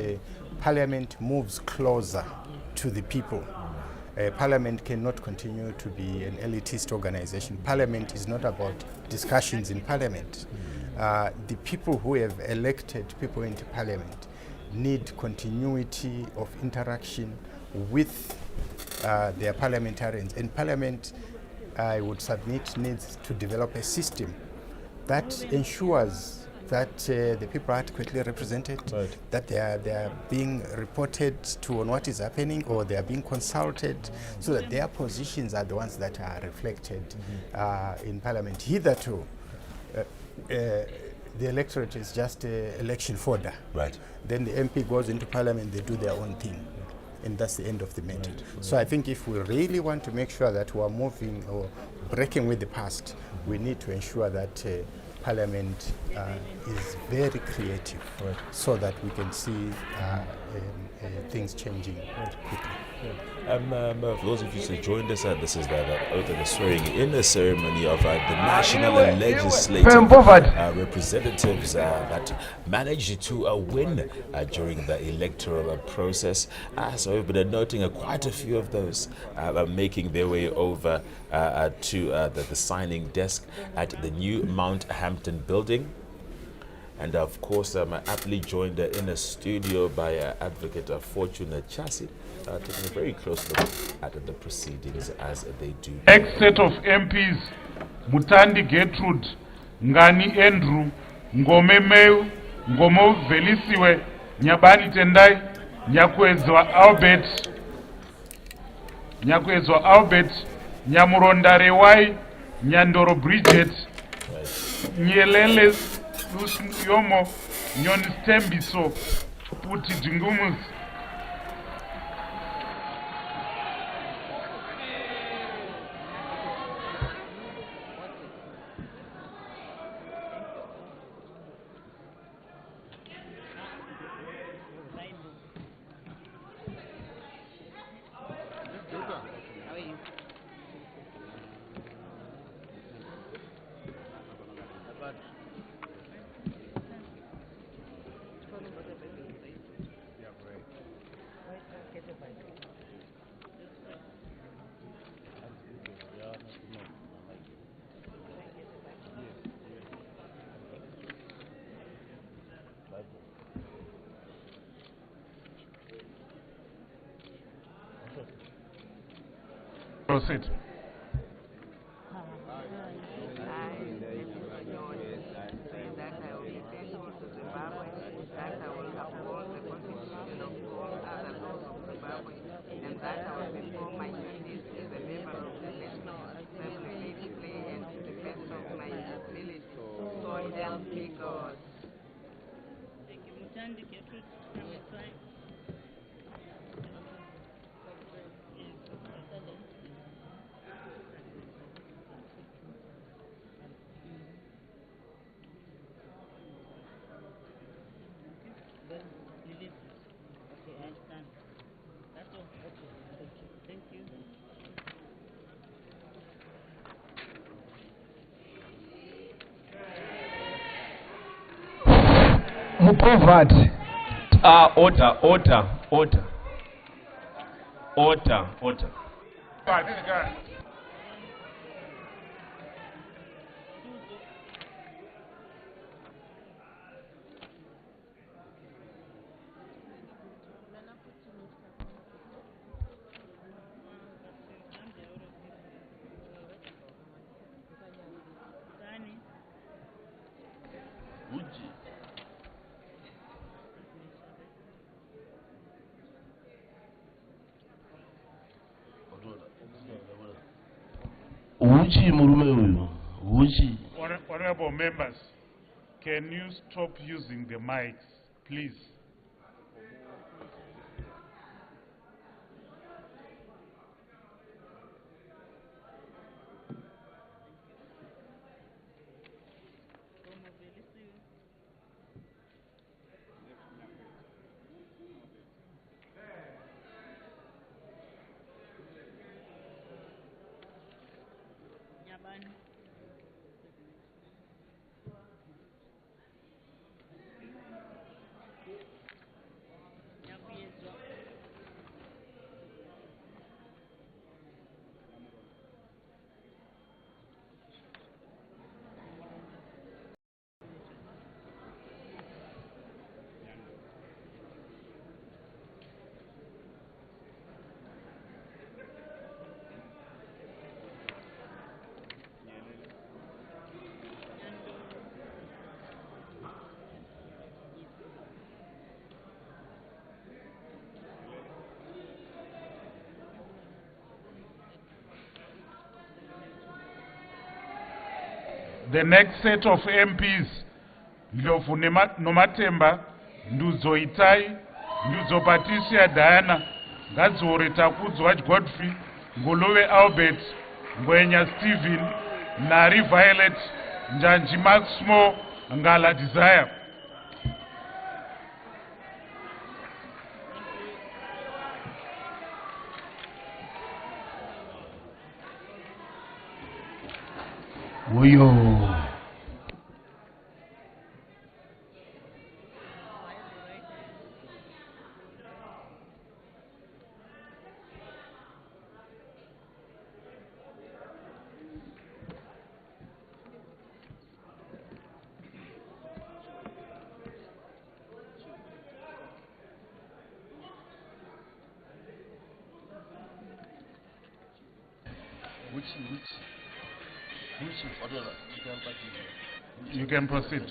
Parliament moves closer to the people. Parliament cannot continue to be an elitist organization. Parliament is not about discussions in Parliament. The people who have elected people into Parliament need continuity of interaction with their parliamentarians. And Parliament, I would submit, needs to develop a system that ensures that the people are adequately represented, that they are being reported to on what is happening, or they are being consulted, so that their positions are the ones that are reflected in Parliament. Hitherto, the electorate is just election fodder. Then the MP goes into Parliament, they do their own thing, and that's the end of the matter. So I think if we really want to make sure that we are moving or breaking with the past, we need to ensure that Parliament is very creative, so that we can see things changing quickly. For those of you who joined us, this is the oath and the swearing in the ceremony of the national and legislative representatives that managed to win during the electoral process. So we've been noting quite a few of those making their way over to the signing desk at the new Mount Hampton building. And of course, I'm aptly joined in the studio by Advocate Fortune Chasi, taking a very close look at the proceedings as they do. Next set of MPs, Mutandi Gertrude, Ngani Andrew, Ngome Meu, Ngomo Velisiwe, Nyabani Tendai, Nyakwezwa Albert, Nyamuronda Rewai, Nyandoro Bridget, Nyelele Yomo, Nyonistembiso, Puti Jingumus. Proceed. poverty. Order. Honorable members, can you stop using the mics, please? The next set of MPs, Ndlovu Nomatemba, Ndudzo Itai, Ndudzo Patricia Diana, Ngadzore Takudzwa Godfrey, Ngolove Albert, Ngwenya Stephen, Nari Violet, Njanji Maximo, Ngala Desire. Woyo. You can proceed.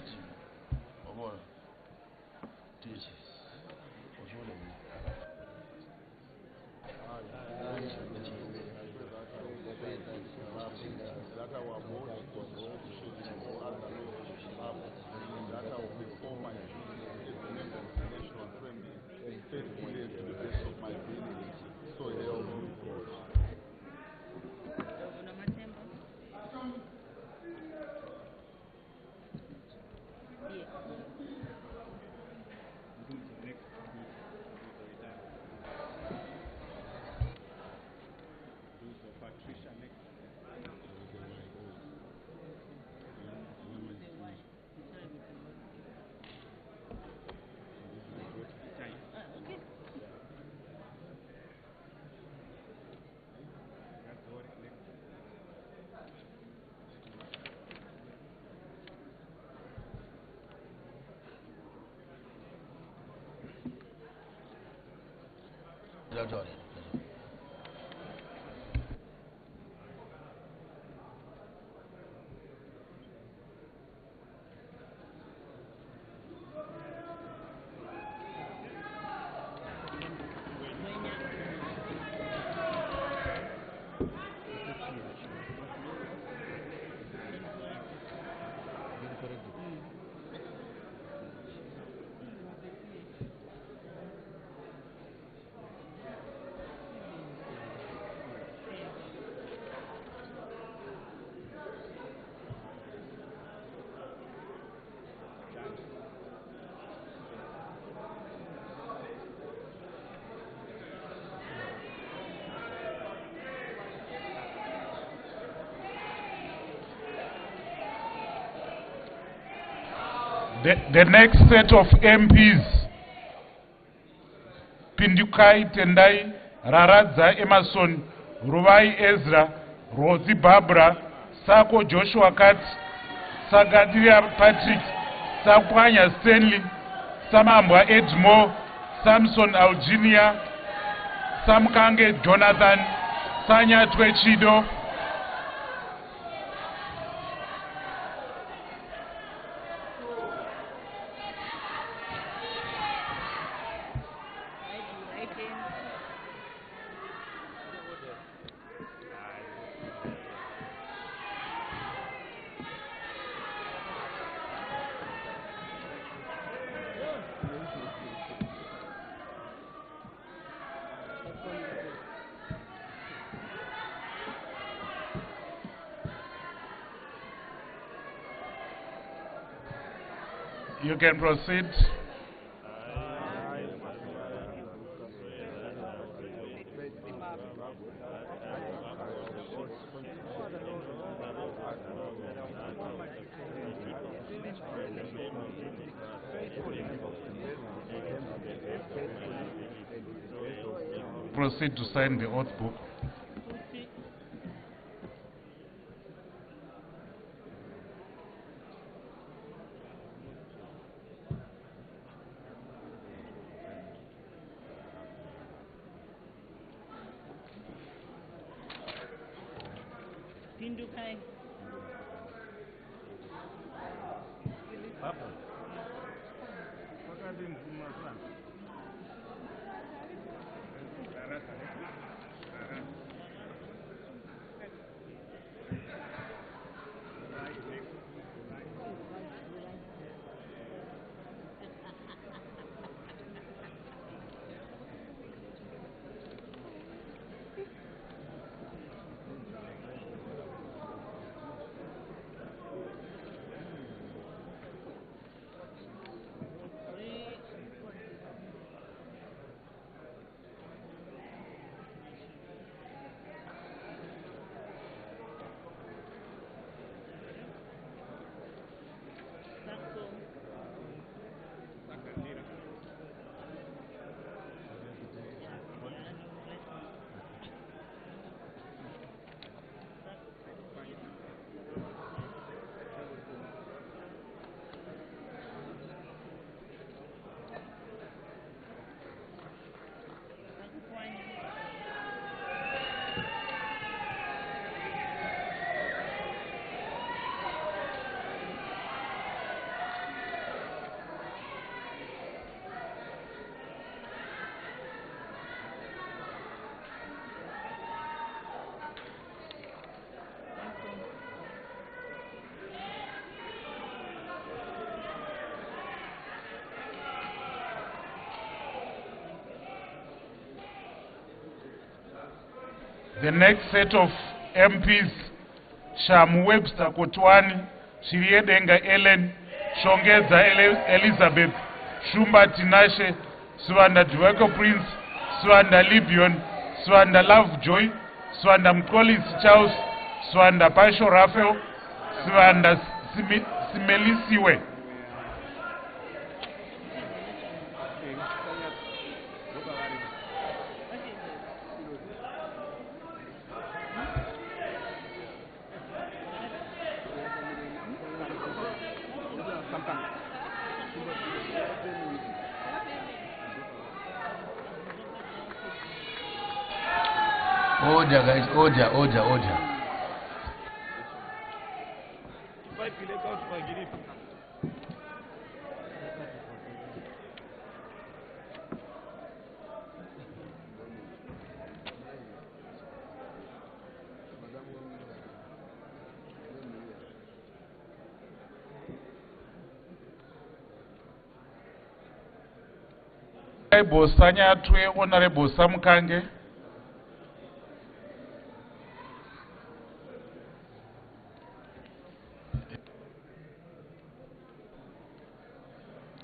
The next set of MPs, Pindukai Tendai, Raradza Emerson, Ruwai Ezra, Rosie Barbara, Sako Joshua Katz, Sagadiria Patrick, Sakwanya Stanley, Samambwa Edmo, Samson Alginia, Samkange Jonathan, Sanya Twechido, you can proceed. Proceed to sign the oath book. Pindukai. The next set of MPs, Shamu Webster Kotwani, Shiriedenga Ellen, Shongeza Elizabeth, Shumba Tinashe, Swanda Dweko Prince, Swanda Libion, Swanda Lovejoy, Swanda Mkolisi Charles, Swanda Pasho Raphael, Swanda Simelisiwe. Order, guys, order. Bosanya Twe, Honorable Samkange.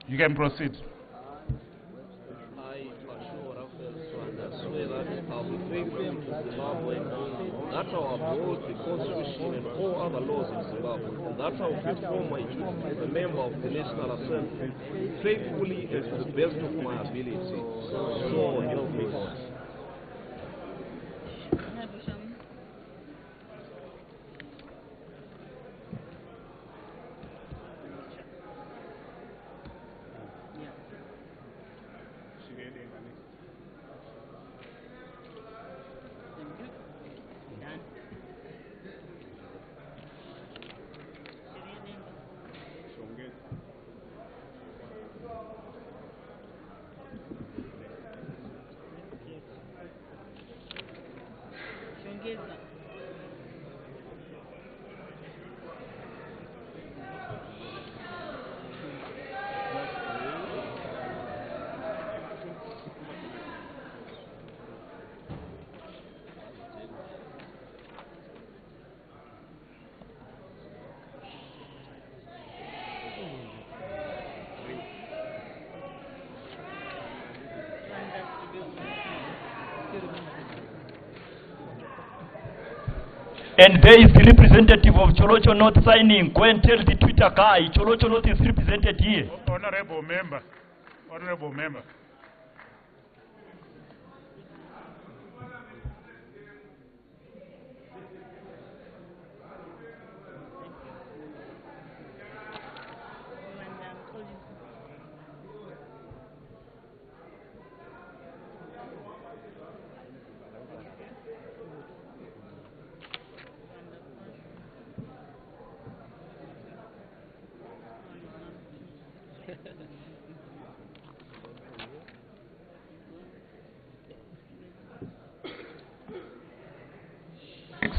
You can proceed. I, Pasho Raphael Swanda, swear that I will faithfully to Zimbabwe, that's how I uphold the Constitution and all other laws in Zimbabwe. And that's how I perform my duty as a member of the National Assembly, faithfully and to the best of my ability. So help me God. And there is the representative of Cholocho North signing. Go and tell the Twitter guy, Cholocho North is represented here. Honorable member. Honorable member.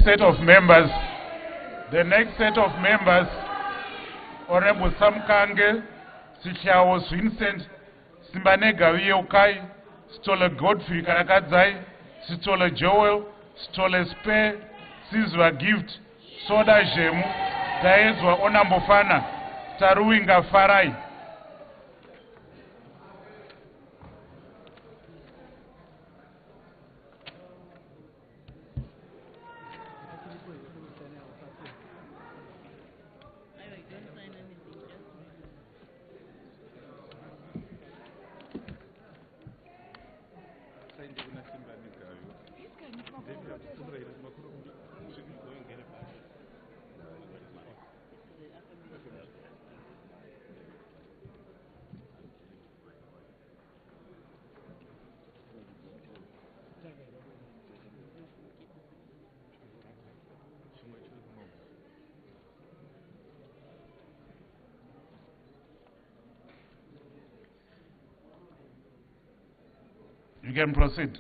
Set of members. The next set of members, Honorable Samkange, Sichaos Vincent, Simbanega Ukai, Stola Godfrey Karakadzai, Stola Joel, Stola Spe, Sizwa Gift, Soda Jemu, Taezwa Onambofana, Taruinga Farai. You can proceed.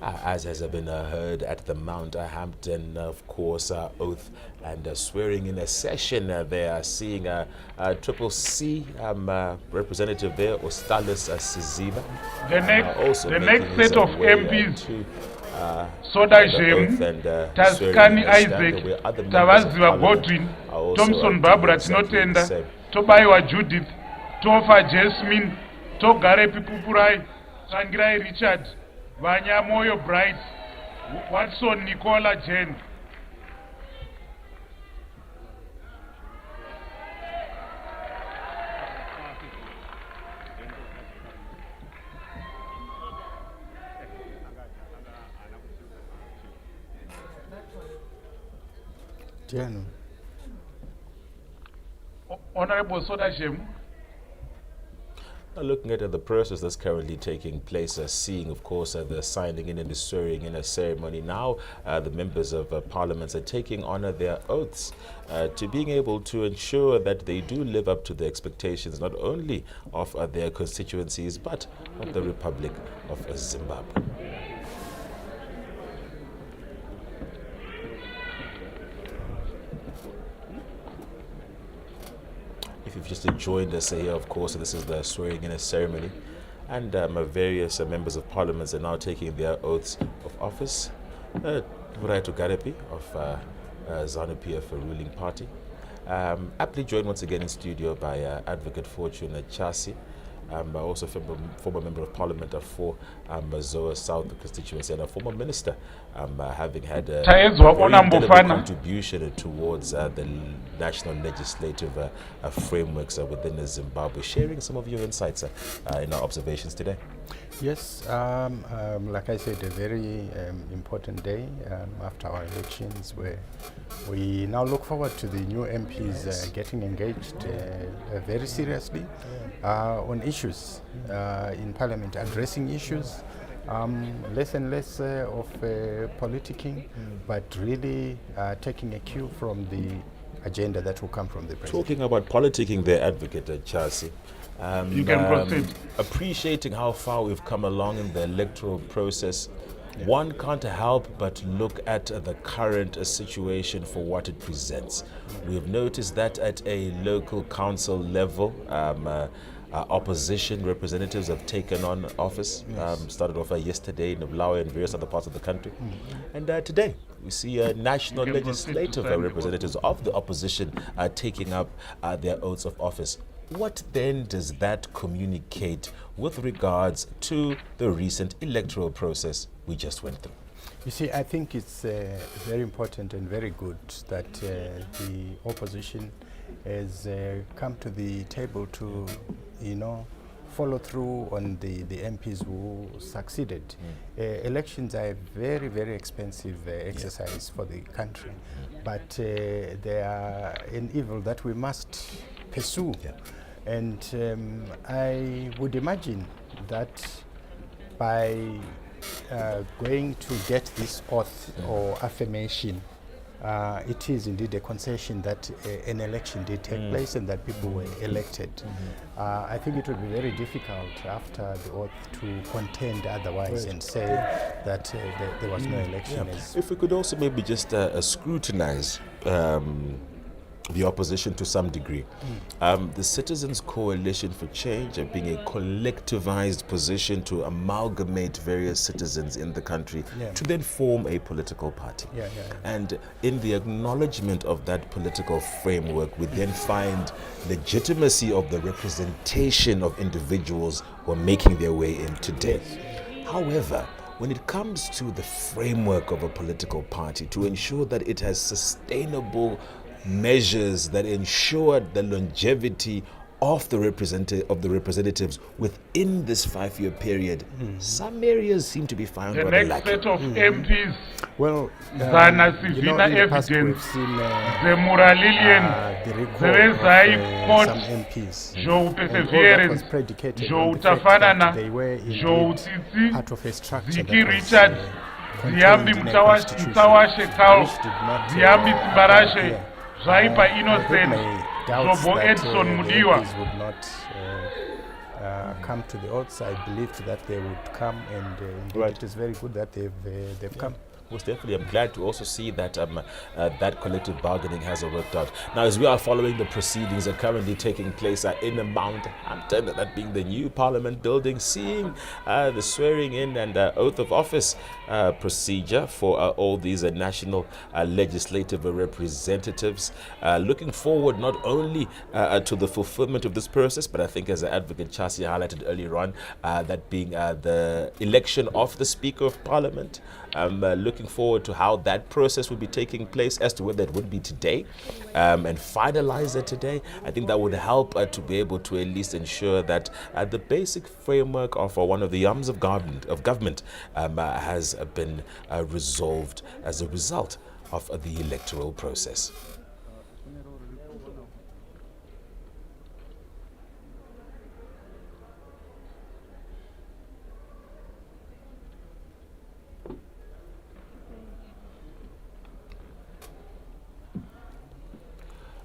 As has been heard at the Mount Hampton, of course, oath and swearing in a session, they are seeing Triple C representative there, Ostalis Siziba. The next set of MPs, Soda Jem, Taskani Isaac, Tavaziva Godwin, Thompson Barbara Tinotenda, Tobaiwa Judith, Tofa Jasmine, Togare Pipupurai, Sangirai Richard, Vanyamoyo Bright, Watson Nicola Jen. Jen. Honorable Soda Jem. Looking at the process that's currently taking place, seeing, of course, the signing in and the swearing in a ceremony. Now, the members of Parliament are taking on their oaths to being able to ensure that they do live up to the expectations, not only of their constituencies, but of the Republic of Zimbabwe. If you've just joined us here, of course, this is the swearing in a ceremony, and various members of Parliament are now taking their oaths of office. Muraito Garepi of ZANU-PF, a ruling party. Aptly joined once again in studio by Advocate Fortune Chasi, also former member of Parliament for Zoa South constituency, and a former minister, having had a very contribution towards the national legislative frameworks within Zimbabwe. Sharing some of your insights in our observations today. Yes, like I said, a very important day after our elections, where we now look forward to the new MPs getting engaged very seriously on issues in Parliament, addressing issues, less and less of politicking, but really taking a cue from the agenda that will come from the President. Talking about politicking there, Advocate Chasi, you can proceed. Appreciating how far we've come along in the electoral process, one can't help but look at the current situation for what it presents. We've noticed that at a local council level, opposition representatives have taken on office. Started off yesterday in Bulawayo and various other parts of the country. And today, we see national legislative representatives of the opposition taking up their oaths of office. What then does that communicate with regards to the recent electoral process we just went through? You see, I think it's very important and very good that the opposition has come to the table to, follow through on the MPs who succeeded. Elections are a very, very expensive exercise for the country, but they are an evil that we must pursue. And I would imagine that by going to get this oath or affirmation, it is indeed a concession that an election did take place and that people were elected. I think it would be very difficult after the oath to contend otherwise and say that there was no election. If we could also maybe just scrutinize the opposition to some degree. The Citizens Coalition for Change being a collectivized position to amalgamate various citizens in the country to then form a political party. And in the acknowledgement of that political framework, we then find legitimacy of the representation of individuals who are making their way in today. However, when it comes to the framework of a political party, to ensure that it has sustainable measures that ensure the longevity of the representatives within this 5-year period, some areas seem to be found the rather next lacking. set of MPs, well, Zana Sivina Evidence, Zemura Lilian, Zerezai Court, Joe Perseverance, Joe Tafanana, Joe Tsitsi, Ziki Richard, Ziambi Mtawashe Kao, Ziambi Simbarashe, Zaipa Innocent, Zobo Edson Mudiwa. Would not come to the oaths. I believed that they would come, and indeed it is very good that they've come. Most definitely. I'm glad to also see that that collective bargaining has worked out. Now, as we are following the proceedings that are currently taking place in Mount Hampton, that being the new Parliament building, seeing the swearing in and oath of office procedure for all these national legislative representatives. Looking forward not only to the fulfillment of this process, but I think, as Advocate Chasi highlighted earlier on, that being the election of the Speaker of Parliament. Looking forward to how that process will be taking place, as to whether it would be today and finalize it today. I think that would help to be able to at least ensure that the basic framework of one of the arms of government has been resolved as a result of the electoral process.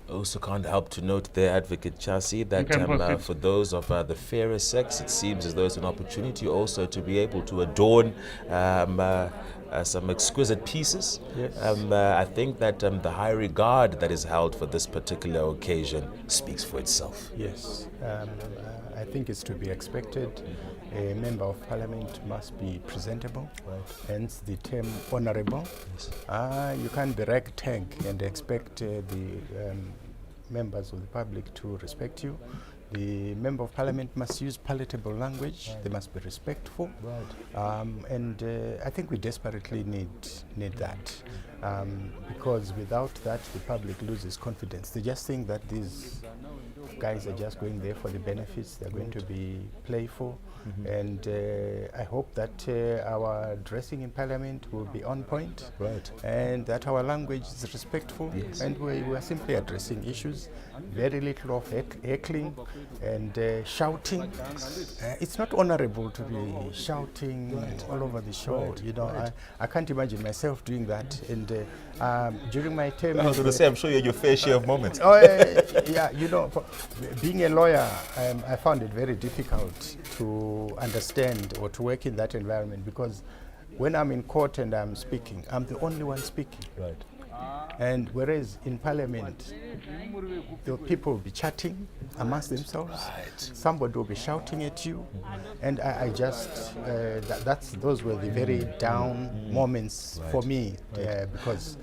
Also can't help to note there, Advocate Chasi, that for those of the fairer sex, it seems as though it's an opportunity also to be able to adorn some exquisite pieces. Yes. I think that the high regard that is held for this particular occasion speaks for itself. Yes, I think it's to be expected. A member of parliament must be presentable, hence the term honorable. Yes. You can't be ragtag and expect the members of the public to respect you. The member of parliament must use palatable language. They must be respectful, and I think we desperately need that, because without that, the public loses confidence. They just think that these guys are just going there for the benefits. They're going to be playful, and I hope that our dressing in parliament will be on point, and that our language is respectful, and we are simply addressing issues. Very little of heckling and shouting. It's not honorable to be shouting all over the show. You know, I can't imagine myself doing that. And during my term, I was going to say, I'm sure you had your fair share of moments. Yeah, you know, being a lawyer, I found it very difficult to understand or to work in that environment, because when I'm in court and I'm speaking, I'm the only one speaking. Right. And whereas in parliament, the people will be chatting amongst themselves. Somebody will be shouting at you, and I just those were the very down moments for me, because.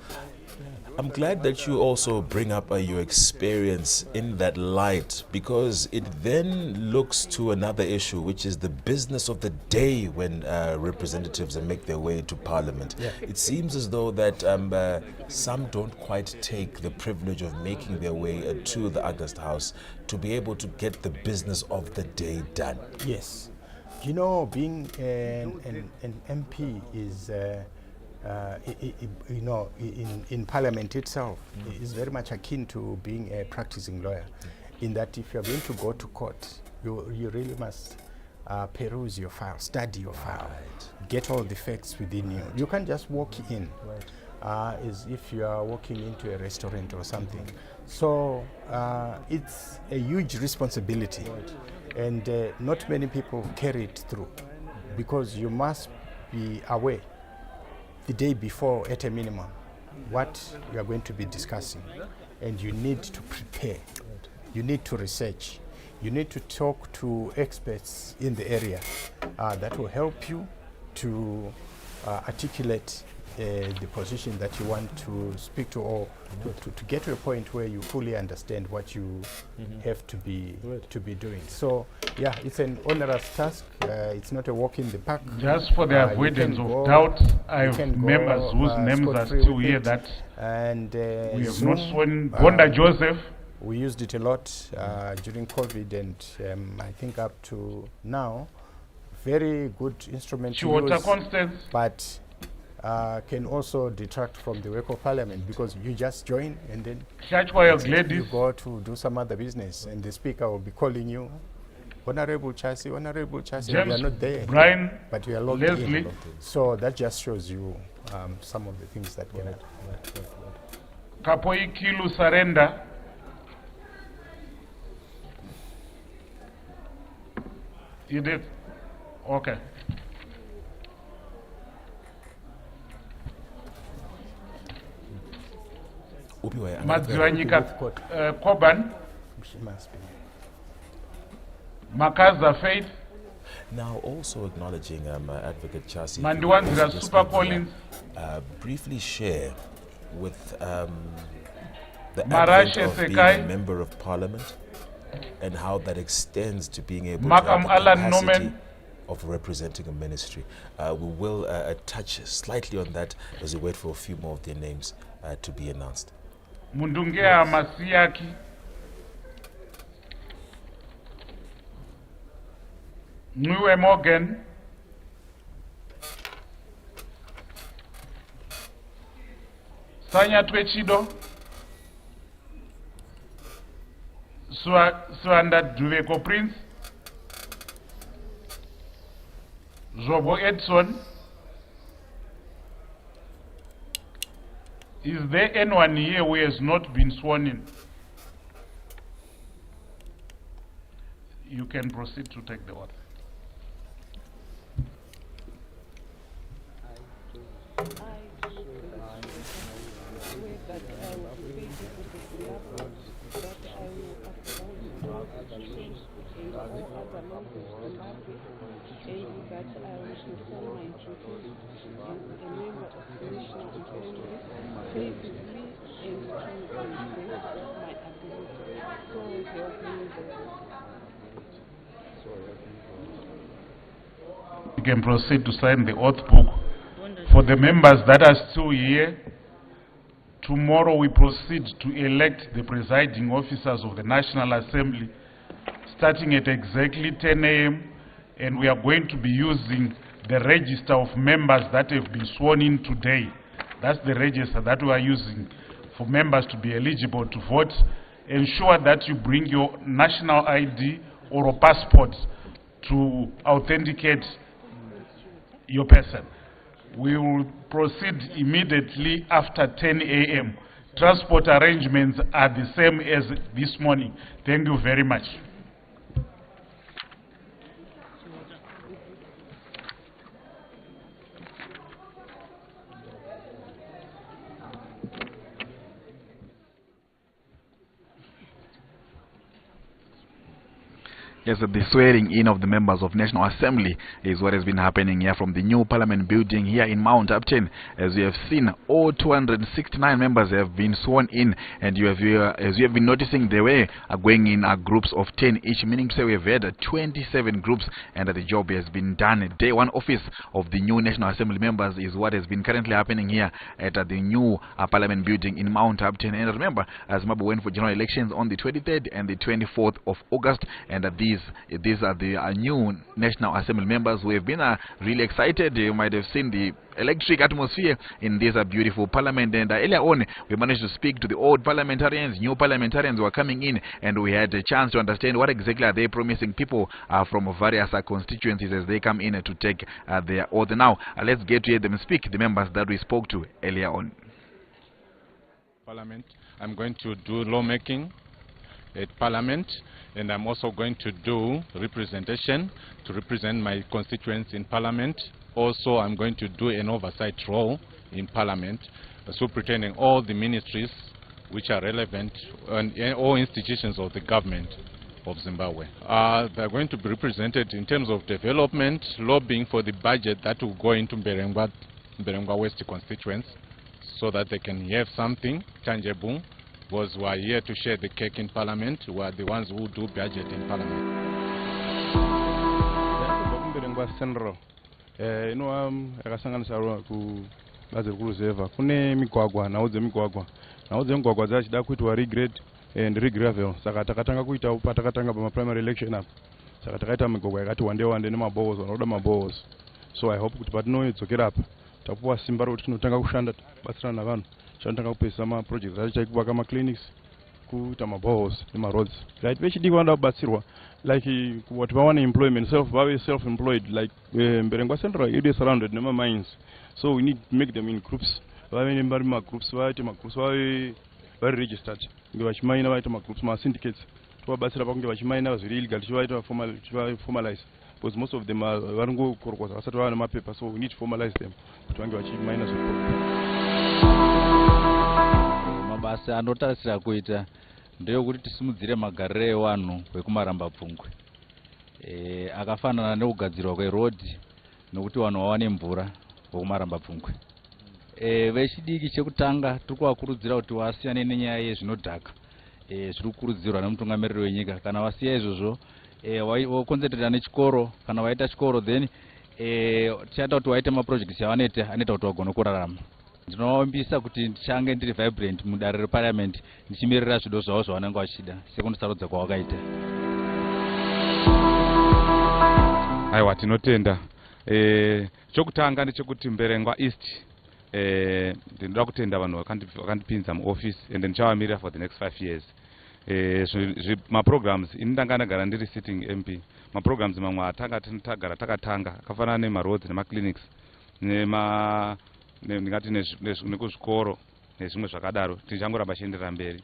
I'm glad that you also bring up your experience in that light, because it then looks to another issue, which is the business of the day when representatives make their way to Parliament. Yeah. It seems as though that some don't quite take the privilege of making their way to the August House to be able to get the business of the day done. Yes. You know, being an MP is... you know, in Parliament itself, is very much akin to being a practicing lawyer, in that if you're going to go to court, you really must peruse your file, study your file, get all the facts within you. You can't just walk in as if you are walking into a restaurant or something. So it's a huge responsibility, and not many people carry it through, because you must be aware the day before, at a minimum, what you are going to be discussing, and you need to prepare. You need to research. You need to talk to experts in the area that will help you to articulate the position that you want to speak to, or to get to a point where you fully understand what you have to be doing. So yeah, it's an onerous task. It's not a walk in the park. Just for the avoidance of doubt, I have members whose names are still here that and we have not sworn. Bonda Joseph. We used it a lot during COVID, and I think up to now, very good instrument to use, Constance. but can also detract from the work of Parliament, because you just join and then you go to do some other business, and the Speaker will be calling you, Honorable Chasi, Honorable Chasi. You are not there, Brian, but you are logged in. So that just shows you some of the things that can happen. Kapoi Kilu Sarenda. You did? Okay. Madziwanyika Koban. She must be. Makaza Faith. Now, also acknowledging Advocate Chasi. Mandiwanzira Super Collins. Briefly share with the Marashe advent of being Sekai. a member of parliament and how that extends to being able Makam to have the Alan capacity Norman. of representing a ministry. We will touch slightly on that as we wait for a few more of their names to be announced. Mundungea Masiaki. Nwe Morgan. Sanya Twechido. Swanda Duveko Prince. Zobo Edson. Is there anyone here who has not been sworn in? You can proceed to take the oath. You can proceed to sign the oath book. For the members that are still here, tomorrow we proceed to elect the presiding officers of the National Assembly, starting at exactly 10 a.m. and we are going to be using the register of members that have been sworn in today. That's the register that we are using for members to be eligible to vote. Ensure that you bring your national ID or a passport to authenticate your person. We will proceed immediately after 10 a.m. Transport arrangements are the same as this morning. Thank you very much. Yes, the swearing in of the members of National Assembly is what has been happening here from the new Parliament building here in Mount Upton. As you have seen, all 269 members have been sworn in, and as you have been noticing, they were going in groups of 10 each, meaning to say we have had 27 groups, and the job has been done. Day one office of the new National Assembly members is what has been currently happening here at the new Parliament building in Mount Upton. And remember, Zimbabwe went for general elections on the 23rd and the 24th of August, and these are the new National Assembly members who have been really excited. You might have seen the electric atmosphere in this beautiful parliament, and earlier on we managed to speak to the old parliamentarians, new parliamentarians who are coming in, and we had a chance to understand what exactly are they promising people from various constituencies as they come in to take their oath. Now let's get to hear them speak, the members that we spoke to earlier on. Parliament, I'm going to do lawmaking at Parliament, and I'm also going to do representation to represent my constituents in Parliament. Also, I'm going to do an oversight role in Parliament, superintending all the ministries which are relevant and all institutions of the government of Zimbabwe. They're going to be represented in terms of development, lobbying for the budget that will go into Mberengwa West constituents, so that they can have something tangible, because we are here to share the cake in Parliament. We are the ones who do budget in Parliament. Central. Yakasanganiswa kubazi rikuru kune migwagwa, nhau dzemigwagwa dzachida kuitwa regrade and regravel. Saka takatanga kuita patakatanga primary election apa. Saka takaita migwagwa yakati wande nemabohos, vanoda mabohos. So I hope kuti patinodzokera apa tapuwa simba rokuti tinotanga kushanda batsirana navanhu. Tinotanga kupesa projects acho kuvaka clinics, kuita mabohos nemaroads. Right, vechidiki vanoda kubatsirwa like what vawana employment, self-employed, like Mberengwa Central it is surrounded mines. So we need to make them in groups. Vave groups, vave registered. Vachimaina vaita groups, syndicates. Tovabatsira pakunge vachimaina zviri illegal, chivaita formalize. because most of them are varingokorokota vasati vava nemapepa, so we need to formalize them kuti vange vachiminor support. Mabasa anotarisira kuita ndeyokuti tisimudzire magariro evanhu vekumarambapfungwe, akafanana nekugadzirwa kwerodhi nokuti vanhu vawane mvura vekumarambapfungwe. Vechidiki chekutanga tiri kuvakurudzira kuti vasiyane nenyaya yezvinodhaka zviri kukurudzirwa nemutungamiriri wenyika. Kana vasiya izvozvo vokonzentrata nechikoro, kana vaita chikoro then tichaita kuti vaite maprojects avanoita kuti vagone kurarama. Ndinovavimbisa kuti ndichange ndiri vibrant mudare reparliament ndichimirira zvido zvavo zvavanenge vachida sekundisarudza kwavakaita. Aiwa, tinotenda. Chokutanga ndechekuti Mberengwa East ndinoda kutenda vanhu vakandipinza muoffice and ndichavamirira for the next 5 years. Maprograms ini ndanga ndagara ndiri sitting MP. Maprograms mamwe atagara takatanga akafanana nemaroads nemaclinics ndingati nekuzvikoro nezvimwe zvakadaro, tichangoramba chienderera mberi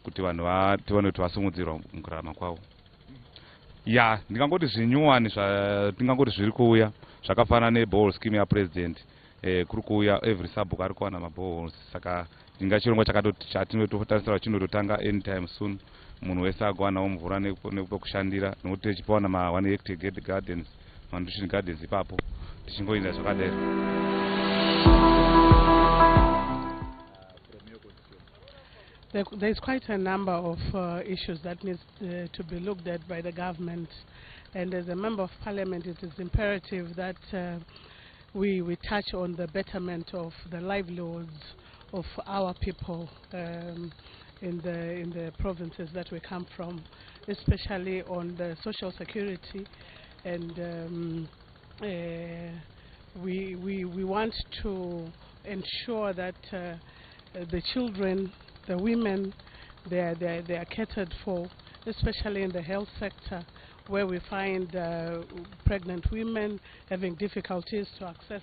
kuti vanhu tione kuti vasumudzirwa mukurarama kwavo. Ya, ndingangoti zvinyuwani zvatingangoti zviri kuuya zvakafanana neball scheme yapresident. Kuri kuuya every sub ari kuwana maboreholes, saka ndinga chirongwa chatinotarisira chinototanga anytime soon. Munhu wese agowanawo mvura nepekushandira, nokuti tichipawana ma1 hectare gardens, ma-nutrition gardens ipapo, tichingoenda zvakadaro. There is quite a number of issues that needs to be looked at by the government, and as a member of parliament it is imperative that we touch on the betterment of the livelihoods of our people in the provinces that we come from, especially on the social security, and we want to ensure that the children, the women, they are catered for, especially in the health sector, where we find pregnant women having difficulties to access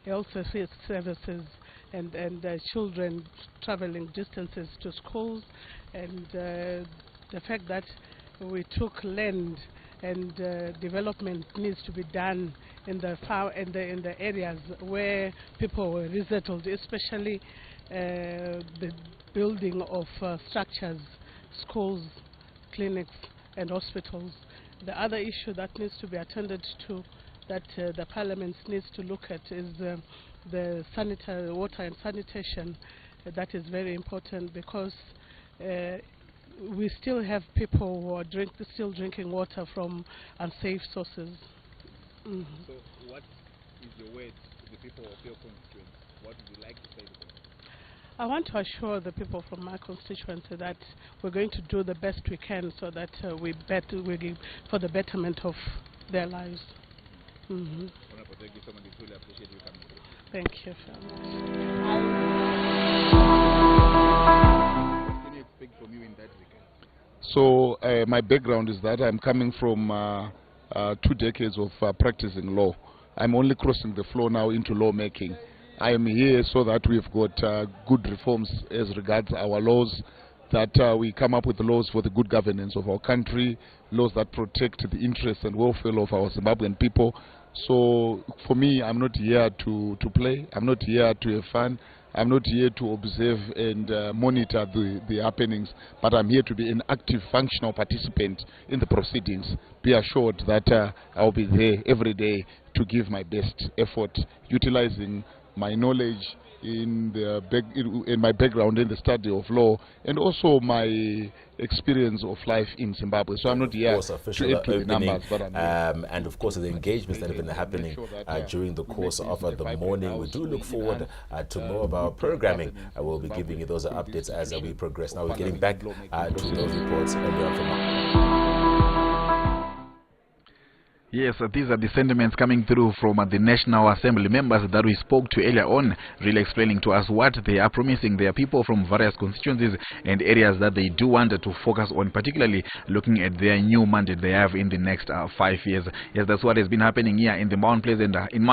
health services, and children traveling distances to schools, and the fact that we took land and development needs to be done in the areas where people were resettled, especially the building of structures, schools, clinics and hospitals. The other issue that needs to be attended to, that the parliament needs to look at, is the sanitary water and sanitation. That is very important, because we still have people who are still drinking water from unsafe sources. So what is your word to the people of your constituents? What would you like to say to them? I want to assure the people from my constituency that we're going to do the best we can so that we give for the betterment of their lives. Honorable, thank you so much. We truly appreciate you coming through. Thank you so much. What can you expect from you in that regard? So my background is that I'm coming from 2 decades of practicing law. I'm only crossing the floor now into lawmaking. I am here so that we've got good reforms as regards our laws, that we come up with laws for the good governance of our country, laws that protect the interests and welfare of our Zimbabwean people. So for me, I'm not here to play, I'm not here to have fun, I'm not here to observe and monitor the happenings, but I'm here to be an active, functional participant in the proceedings. Be assured that I'll be there every day to give my best effort, utilizing my knowledge in my background in the study of law, and also my experience of life in Zimbabwe. So I'm not here to add to the numbers, but I'm here. And of course the engagements that have been happening during the course of the morning. We do look forward to more of our programming. I will be giving you those updates as we progress. Now we're getting back to those reports Yes, these are the sentiments coming through from the National Assembly members that we spoke to earlier on, really explaining to us what they are promising their people from various constituencies and areas that they do want to focus on, particularly looking at their new mandate they have in the next 5 years. Yes, that's what has been happening here in the Mount Pleasant, in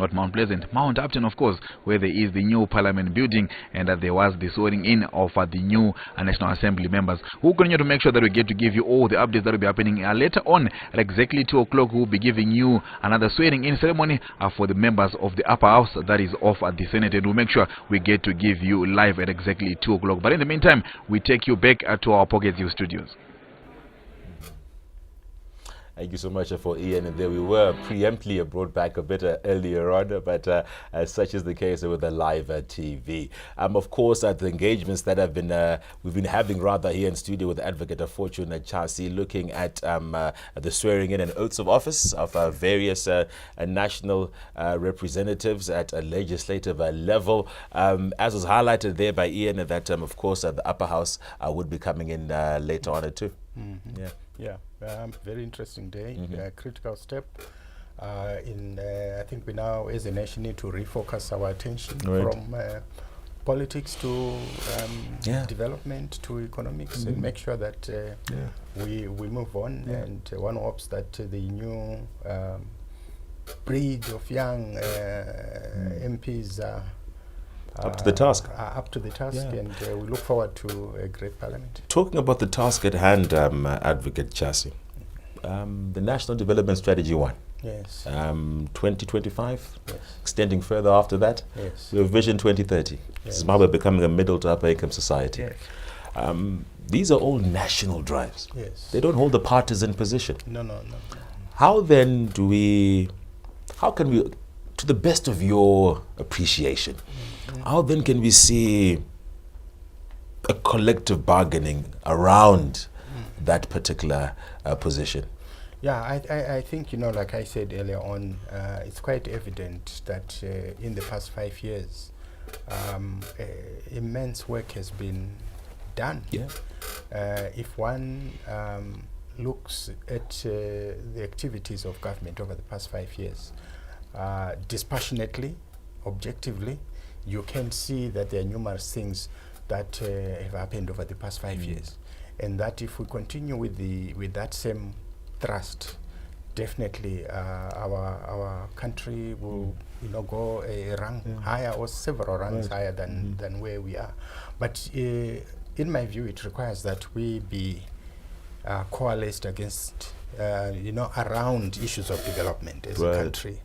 not Mount Pleasant, Mount Upton, of course, where there is the new Parliament building, and there was the swearing in of the new National Assembly members. We'll continue to make sure that we get to give you all the updates that will be happening later on at exactly 2 o'clock. We'll be giving you another swearing in ceremony for the members of the upper house, that is of the Senate, and we'll make sure we get to give you live at exactly 2 o'clock. But in the meantime, we take you back to our Pocket View studios. Thank you so much for Ian. And there we were, preemptly brought back a bit earlier on, but such is the case with the live TV. Of course, the engagements that have been we've been having rather here in studio with Advocate Fortune Chasi, looking at the swearing in and oaths of office of various national representatives at a legislative level. As was highlighted there by Ian, that of course the upper house would be coming in later on too. Mm-hmm. Yeah. Very interesting day, critical step. I think we now, as a nation, need to refocus our attention from politics to development to economics, and make sure that we move on. And one hopes that the new breed of young MPs are up to the task. And we look forward to a great parliament. Talking about the task at hand, Advocate Chasi, the National Development Strategy 1. Yes. 2025, extending further after that. Yes. We have Vision 2030. Zimbabwe becoming a middle to upper income society. These are all national drives. Yes. They don't hold a partisan position. No. How then how can we, to the best of your appreciation, how then can we see a collective bargaining around that particular position? Yeah, I think, like I said earlier on, it's quite evident that in the past 5 years, immense work has been done. Yeah. If one looks at the activities of government over the past 5 years, dispassionately, objectively, you can see that there are numerous things that have happened over the past 5 years, and that if we continue with that same thrust, definitely our country will go a rank higher, or several ranks higher than where we are. But in my view, it requires that we be coalesced against around issues of development as a country.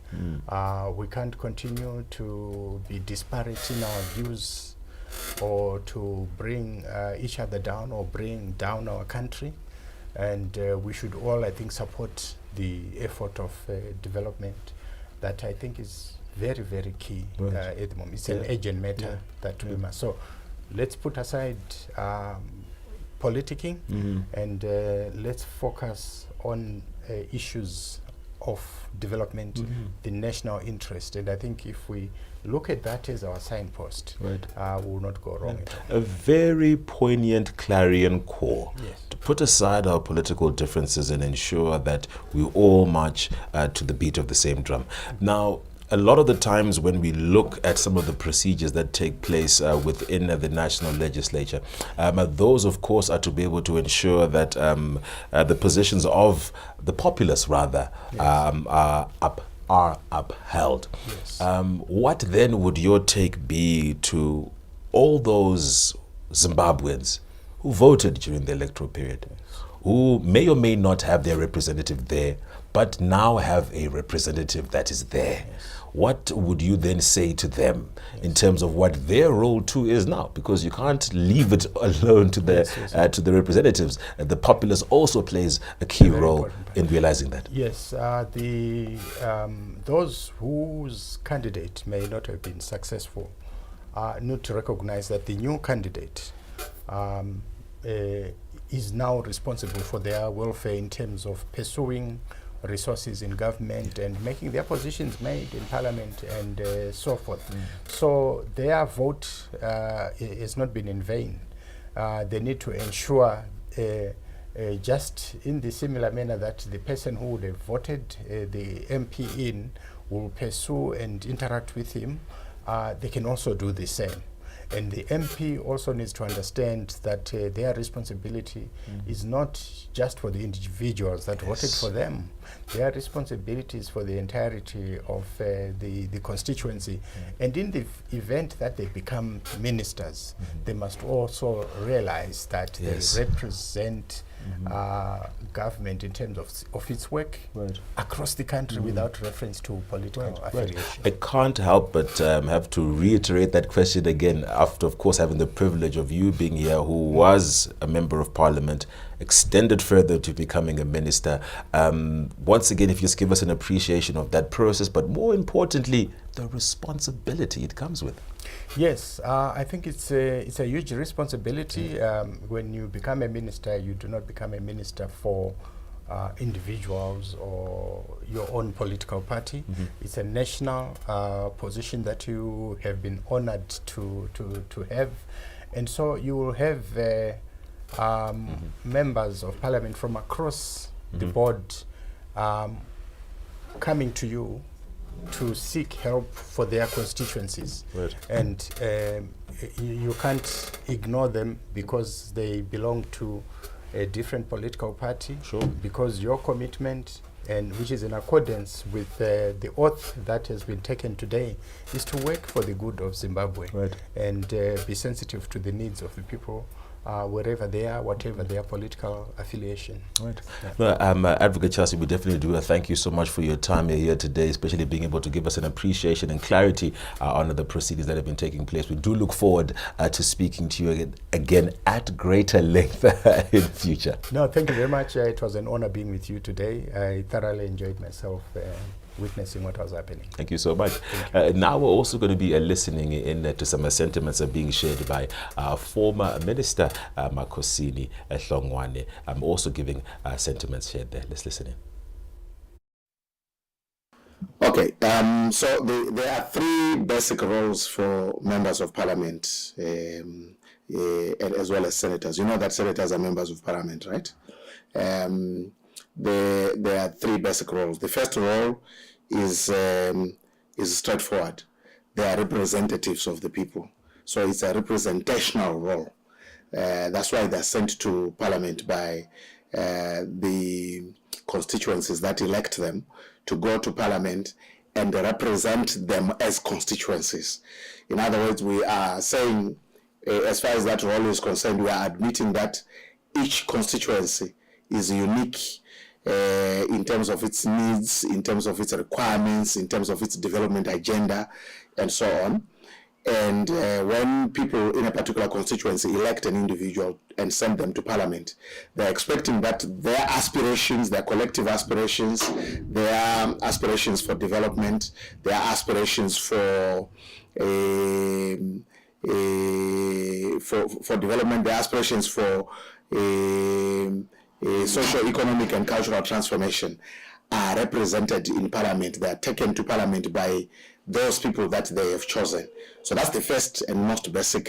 We can't continue to be disparate in our views, or to bring each other down, or bring down our country. And we should all, I think, support the effort of development that I think is very, very key at the moment. It's an urgent matter that we must. So let's put aside politicking, and let's focus on issues of development, the national interest. And I think if we look at that as our signpost, we will not go wrong at all. A very poignant clarion call to put aside our political differences and ensure that we all march to the beat of the same drum. Now, a lot of the times when we look at some of the procedures that take place within the national legislature, those of course are to be able to ensure that the positions of the populace rather are upheld. What then would your take be to all those Zimbabweans who voted during the electoral period, who may or may not have their representative there, but now have a representative that is there? What would you then say to them in terms of what their role too is now? Because you can't leave it alone to the to the representatives. The populace also plays a key role in realizing that. Yes, those whose candidate may not have been successful need to recognize that the new candidate is now responsible for their welfare in terms of pursuing resources in government and making their positions made in parliament and so forth. So their vote has not been in vain. They need to ensure, just in the similar manner that the person who would have voted the MP in will pursue and interact with him, they can also do the same. And the MP also needs to understand that their responsibility is not just for the individuals that voted for them. Their responsibility is for the entirety of the constituency. And in the event that they become ministers, they must also realize that they represent government in terms of its work across the country without reference to political affiliation. I can't help but have to reiterate that question again after, of course, having the privilege of you being here, who was a member of parliament, extended further to becoming a minister. Once again, if you just give us an appreciation of that process, but more importantly, the responsibility it comes with. Yes, I think it's a huge responsibility. When you become a minister, you do not become a minister for individuals or your own political party. It's a national position that you have been honored to have. And so you will have members of parliament from across the board coming to you to seek help for their constituencies. And you can't ignore them because they belong to a different political party, because your commitment, and which is in accordance with the oath that has been taken today, is to work for the good of Zimbabwe and be sensitive to the needs of the people wherever they are, whatever their political affiliation. Advocate Chelsea, we definitely do thank you so much for your time here today, especially being able to give us an appreciation and clarity on the proceedings that have been taking place. We do look forward to speaking to you again at greater length in future. No, thank you very much. It was an honor being with you today. I thoroughly enjoyed myself witnessing what was happening. Thank you so much. Now we're also going to be listening in to some sentiments being shared by former Minister Makhosini Hlongwane. I'm also giving sentiments shared there. Let's listen in. Okay, so there are three basic roles for members of parliament as well as senators. You know that senators are members of parliament, right? There are three basic roles. The first role is straightforward. They are representatives of the people. So it's a representational role. That's why they're sent to parliament by the constituencies that elect them to go to parliament and represent them as constituencies. In other words, we are saying, as far as that role is concerned, we are admitting that each constituency is unique in terms of its needs, in terms of its requirements, in terms of its development agenda, and so on. And when people in a particular constituency elect an individual and send them to parliament, they're expecting that their aspirations, their collective aspirations, their aspirations for development, their aspirations for development, their aspirations for socio-economic and cultural transformation are represented in parliament. They are taken to parliament by those people that they have chosen. So that's the first and most basic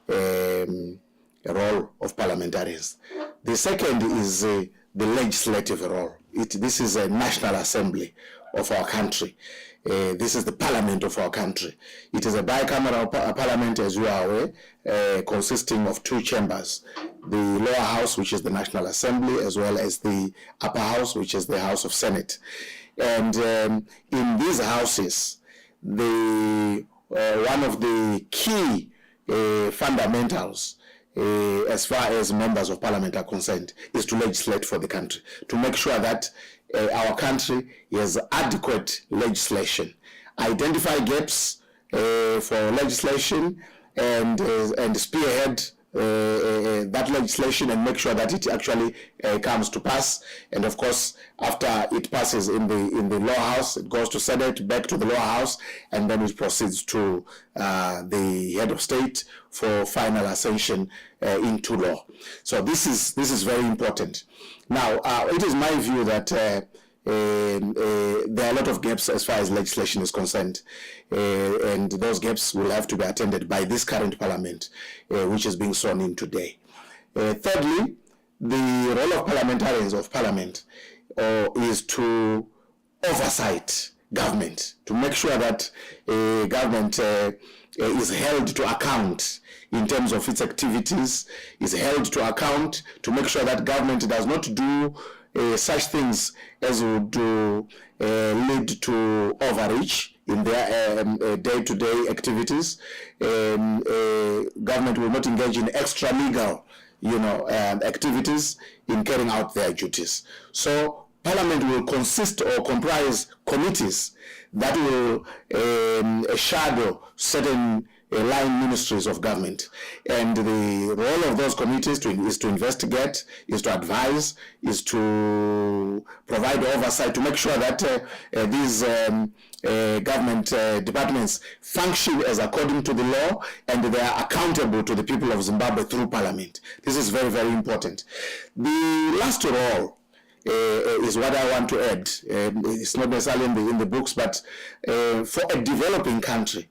role of parliamentarians. The second is the legislative role. This is a national assembly of our country. This is the parliament of our country. It is a bicameral parliament, as you are aware, consisting of two chambers, the lower house, which is the National Assembly, as well as the upper house, which is the House of Senate. And in these houses, one of the key fundamentals as far as members of parliament are concerned is to legislate for the country, to make sure that our country has adequate legislation, identify gaps for legislation, and spearhead that legislation and make sure that it actually comes to pass. And of course, after it passes in the lower house, it goes to Senate, back to the lower house, and then it proceeds to the head of state for final ascension into law. So this is very important. Now, it is my view that there are a lot of gaps as far as legislation is concerned, and those gaps will have to be attended by this current parliament, which is being sworn in today. Thirdly, the role of parliamentarians of parliament is to oversight government, to make sure that government is held to account in terms of its activities, is held to account, to make sure that government does not do such things as would lead to overreach in their day-to-day activities. Government will not engage in extra-legal, activities in carrying out their duties. So Parliament will consist or comprise committees that will shadow certain line ministries of government, and the role of those committees is to investigate, is to advise, is to provide oversight, to make sure that these government departments function as according to the law, and they are accountable to the people of Zimbabwe through Parliament. This is very, very important. The last role is what I want to add. It's not necessarily in the books, but for a developing country,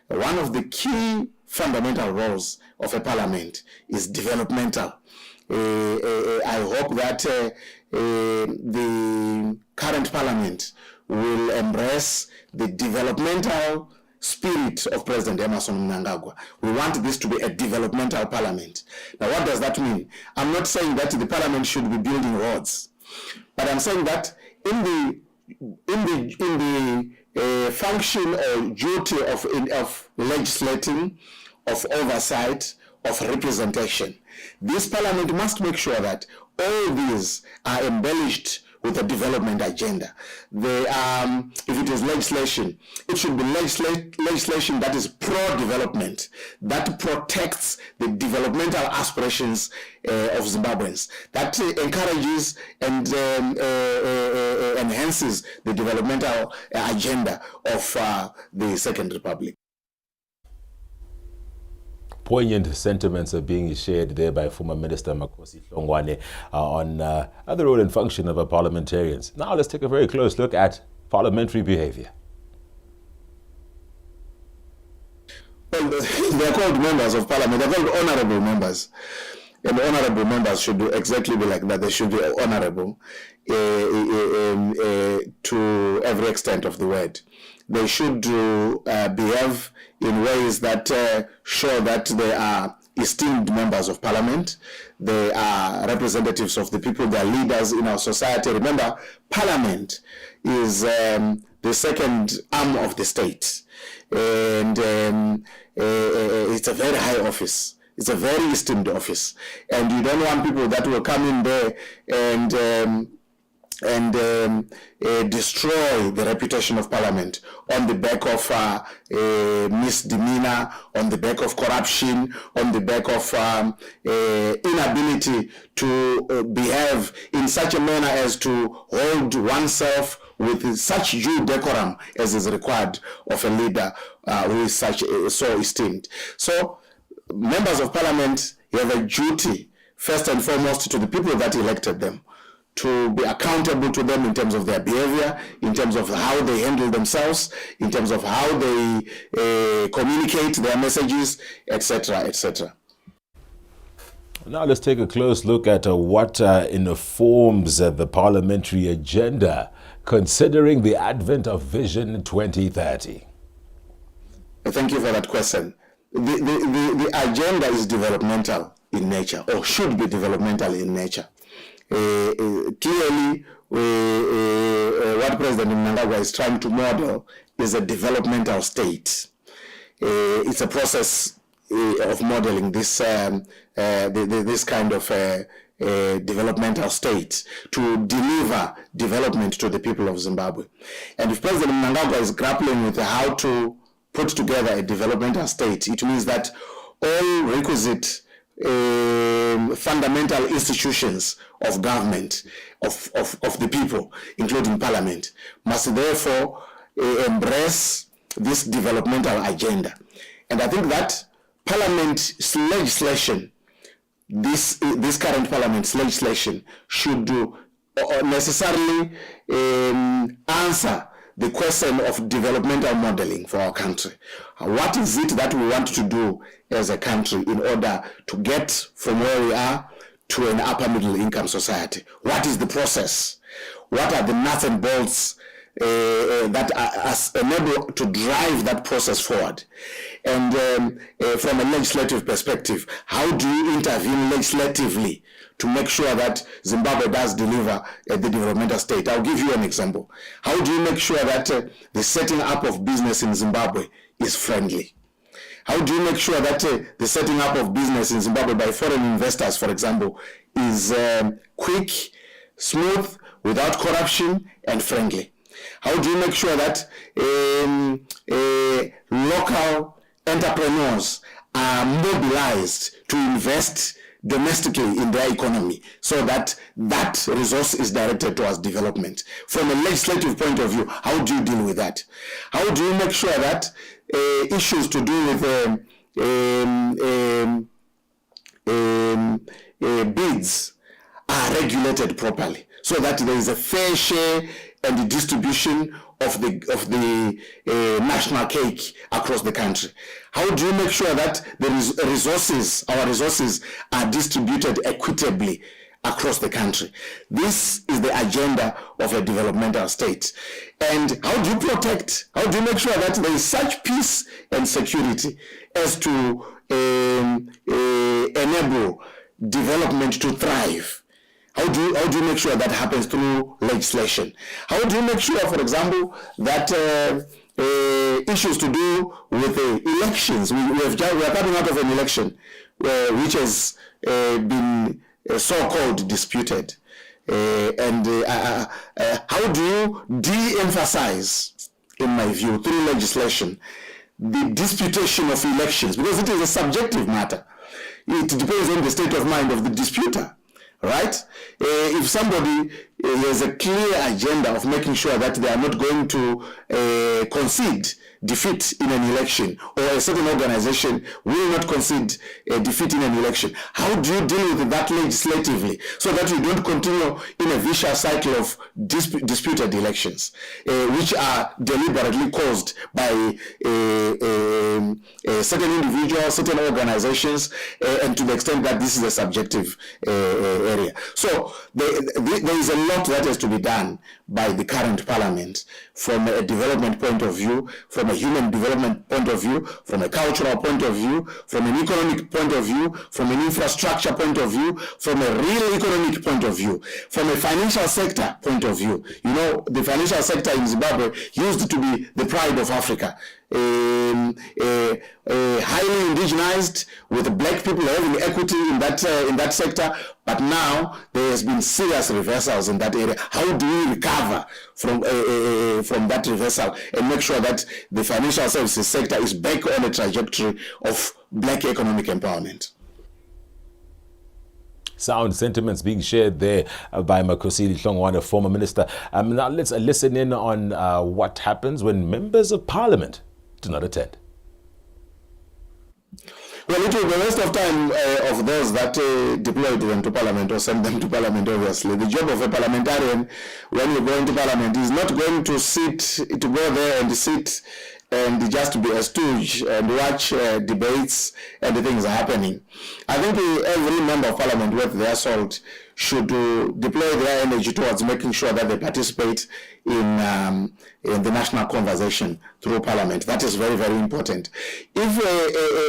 one of the key fundamental roles of a parliament is developmental. I hope that the current parliament will embrace the developmental spirit of President Emmerson Mnangagwa. We want this to be a developmental parliament. Now, what does that mean? I'm not saying that the parliament should be building roads, but I'm saying that in the function or duty of legislating, of oversight, of representation, this parliament must make sure that all these are embellished with a development agenda. If it is legislation, it should be legislation that is pro-development, that protects the developmental aspirations of Zimbabweans, that encourages and enhances the developmental agenda of the Second Republic. Poignant sentiments are being shared there by former Minister Makosi Hlongwane on the role and function of our parliamentarians. Now let's take a very close look at parliamentary behavior. Well, they're called members of parliament. They're called honorable members. And honorable members should exactly be like that. They should be honorable to every extent of the word. They should behave in ways that show that they are esteemed members of parliament. They are representatives of the people. They are leaders in our society. Remember, parliament is the second arm of the state. And it's a very high office. It's a very esteemed office. And you don't want people that will come in there and destroy the reputation of parliament on the back of misdemeanor, on the back of corruption, on the back of inability to behave in such a manner as to hold oneself with such due decorum as is required of a leader who is so esteemed. So members of parliament have a duty, first and foremost, to the people that elected them, to be accountable to them in terms of their behavior, in terms of how they handle themselves, in terms of how they communicate their messages, etc., etc. Now let's take a close look at what informs the parliamentary agenda, considering the advent of Vision 2030. Thank you for that question. The agenda is developmental in nature, or should be developmental in nature. Clearly, what President Mnangagwa is trying to model is a developmental state. It's a process of modeling this this kind of developmental state to deliver development to the people of Zimbabwe. And if President Mnangagwa is grappling with how to put together a developmental state, it means that all requisite fundamental institutions of government, of the people, including parliament, must therefore embrace this developmental agenda. And I think that parliament's legislation, this current parliament's legislation, should necessarily answer the question of developmental modeling for our country. What is it that we want to do as a country in order to get from where we are to an upper middle income society? What is the process? What are the nuts and bolts that are enable to drive that process forward. And from a legislative perspective, how do you intervene legislatively to make sure that Zimbabwe does deliver the developmental state? I'll give you an example. How do you make sure that the setting up of business in Zimbabwe is friendly? How do you make sure that the setting up of business in Zimbabwe by foreign investors, for example, is quick, smooth, without corruption, and friendly? How do you make sure that local entrepreneurs are mobilized to invest domestically in their economy so that that resource is directed towards development? From a legislative point of view, how do you deal with that? How do you make sure that issues to do with bids are regulated properly so that there is a fair share and the distribution of the national cake across the country? How do you make sure that the our resources are distributed equitably across the country? This is the agenda of a developmental state. And how do you protect, how do you make sure that there is such peace and security as to enable development to thrive? How do you make sure that happens through legislation? How do you make sure, for example, that issues to do with elections, we are coming out of an election which has been so-called disputed, how do you de-emphasize, in my view, through legislation, the disputation of elections? Because it is a subjective matter. It depends on the state of mind of the disputer. Right? If somebody has a clear agenda of making sure that they are not going to concede defeat in an election, or a certain organization will not concede defeat in an election, how do you deal with that legislatively so that you don't continue in a vicious cycle of disputed elections, which are deliberately caused by certain individuals, certain organizations, and to the extent that this is a subjective area. So there is a lot that has to be done by the current parliament from a development point of view, from a human development point of view, from a cultural point of view, from an economic point of view, from an infrastructure point of view, from a real economic point of view, from a financial sector point of view. You know, the financial sector in Zimbabwe used to be the pride of Africa. Highly indigenized, with black people having equity in that sector, but now there has been serious reversals in that area. How do we recover from that reversal and make sure that the financial services sector is back on a trajectory of black economic empowerment? Sound sentiments being shared there by Makhosini Hlongwane, former minister. Now let's listen in on what happens when members of parliament do not attend. Well, it will be a waste of time of those that deploy them to parliament or send them to parliament, obviously. The job of a parliamentarian when you go into parliament is not going to go there and sit and just to be a stooge and watch debates and the things are happening. I think every member of parliament worth their salt should deploy their energy towards making sure that they participate in the national conversation through parliament. That is very, very important. If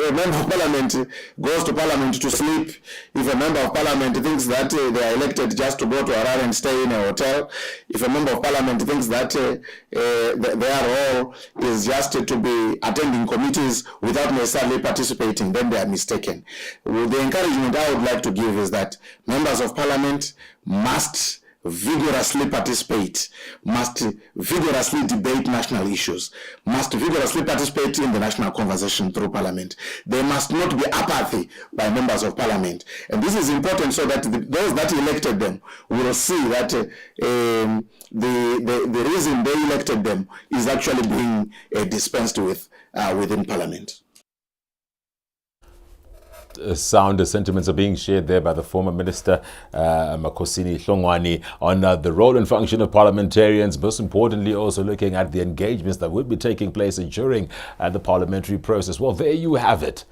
a member of parliament goes to parliament to sleep, if a member of parliament thinks that they are elected just to go to Harare and stay in a hotel, if a member of parliament thinks that their role is just to be attending committees without necessarily participating, then they are mistaken. The encouragement I would like to give is that members of parliament must vigorously participate, must vigorously debate national issues, must vigorously participate in the national conversation through parliament. There must not be apathy by members of parliament. And this is important so that those that elected them will see that the reason they elected them is actually being dispensed with within parliament. Sound sentiments are being shared there by the former minister Makhosini Hlongwane on the role and function of parliamentarians, most importantly also looking at the engagements that would be taking place during the parliamentary process. Well, there you have it.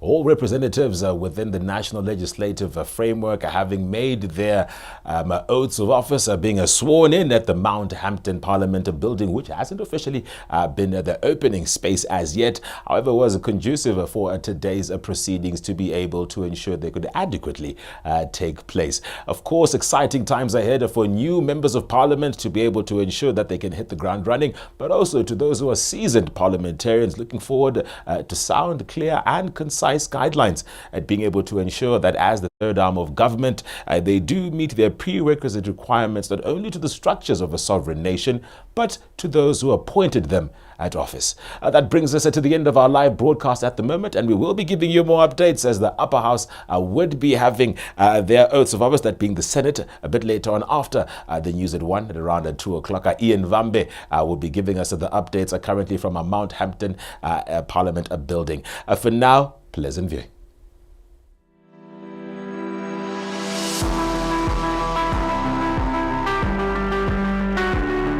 All representatives within the National Legislative Framework are having made their oaths of office, being sworn in at the Mount Hampton Parliament building, which hasn't officially been the opening space as yet. However, was conducive for today's proceedings to be able to ensure they could adequately take place. Of course, exciting times ahead for new members of Parliament to be able to ensure that they can hit the ground running, but also to those who are seasoned parliamentarians looking forward to sound, clear and concise guidelines at being able to ensure that as the third arm of government, they do meet their prerequisite requirements not only to the structures of a sovereign nation, but to those who appointed them at office. That brings us to the end of our live broadcast at the moment, and we will be giving you more updates as the upper house would be having their oaths of office, that being the Senate, a bit later on after the news at 1 at around 2 o'clock. Ian Vambe will be giving us the updates currently from our Mount Hampton Parliament building. For now, pleasant viewing.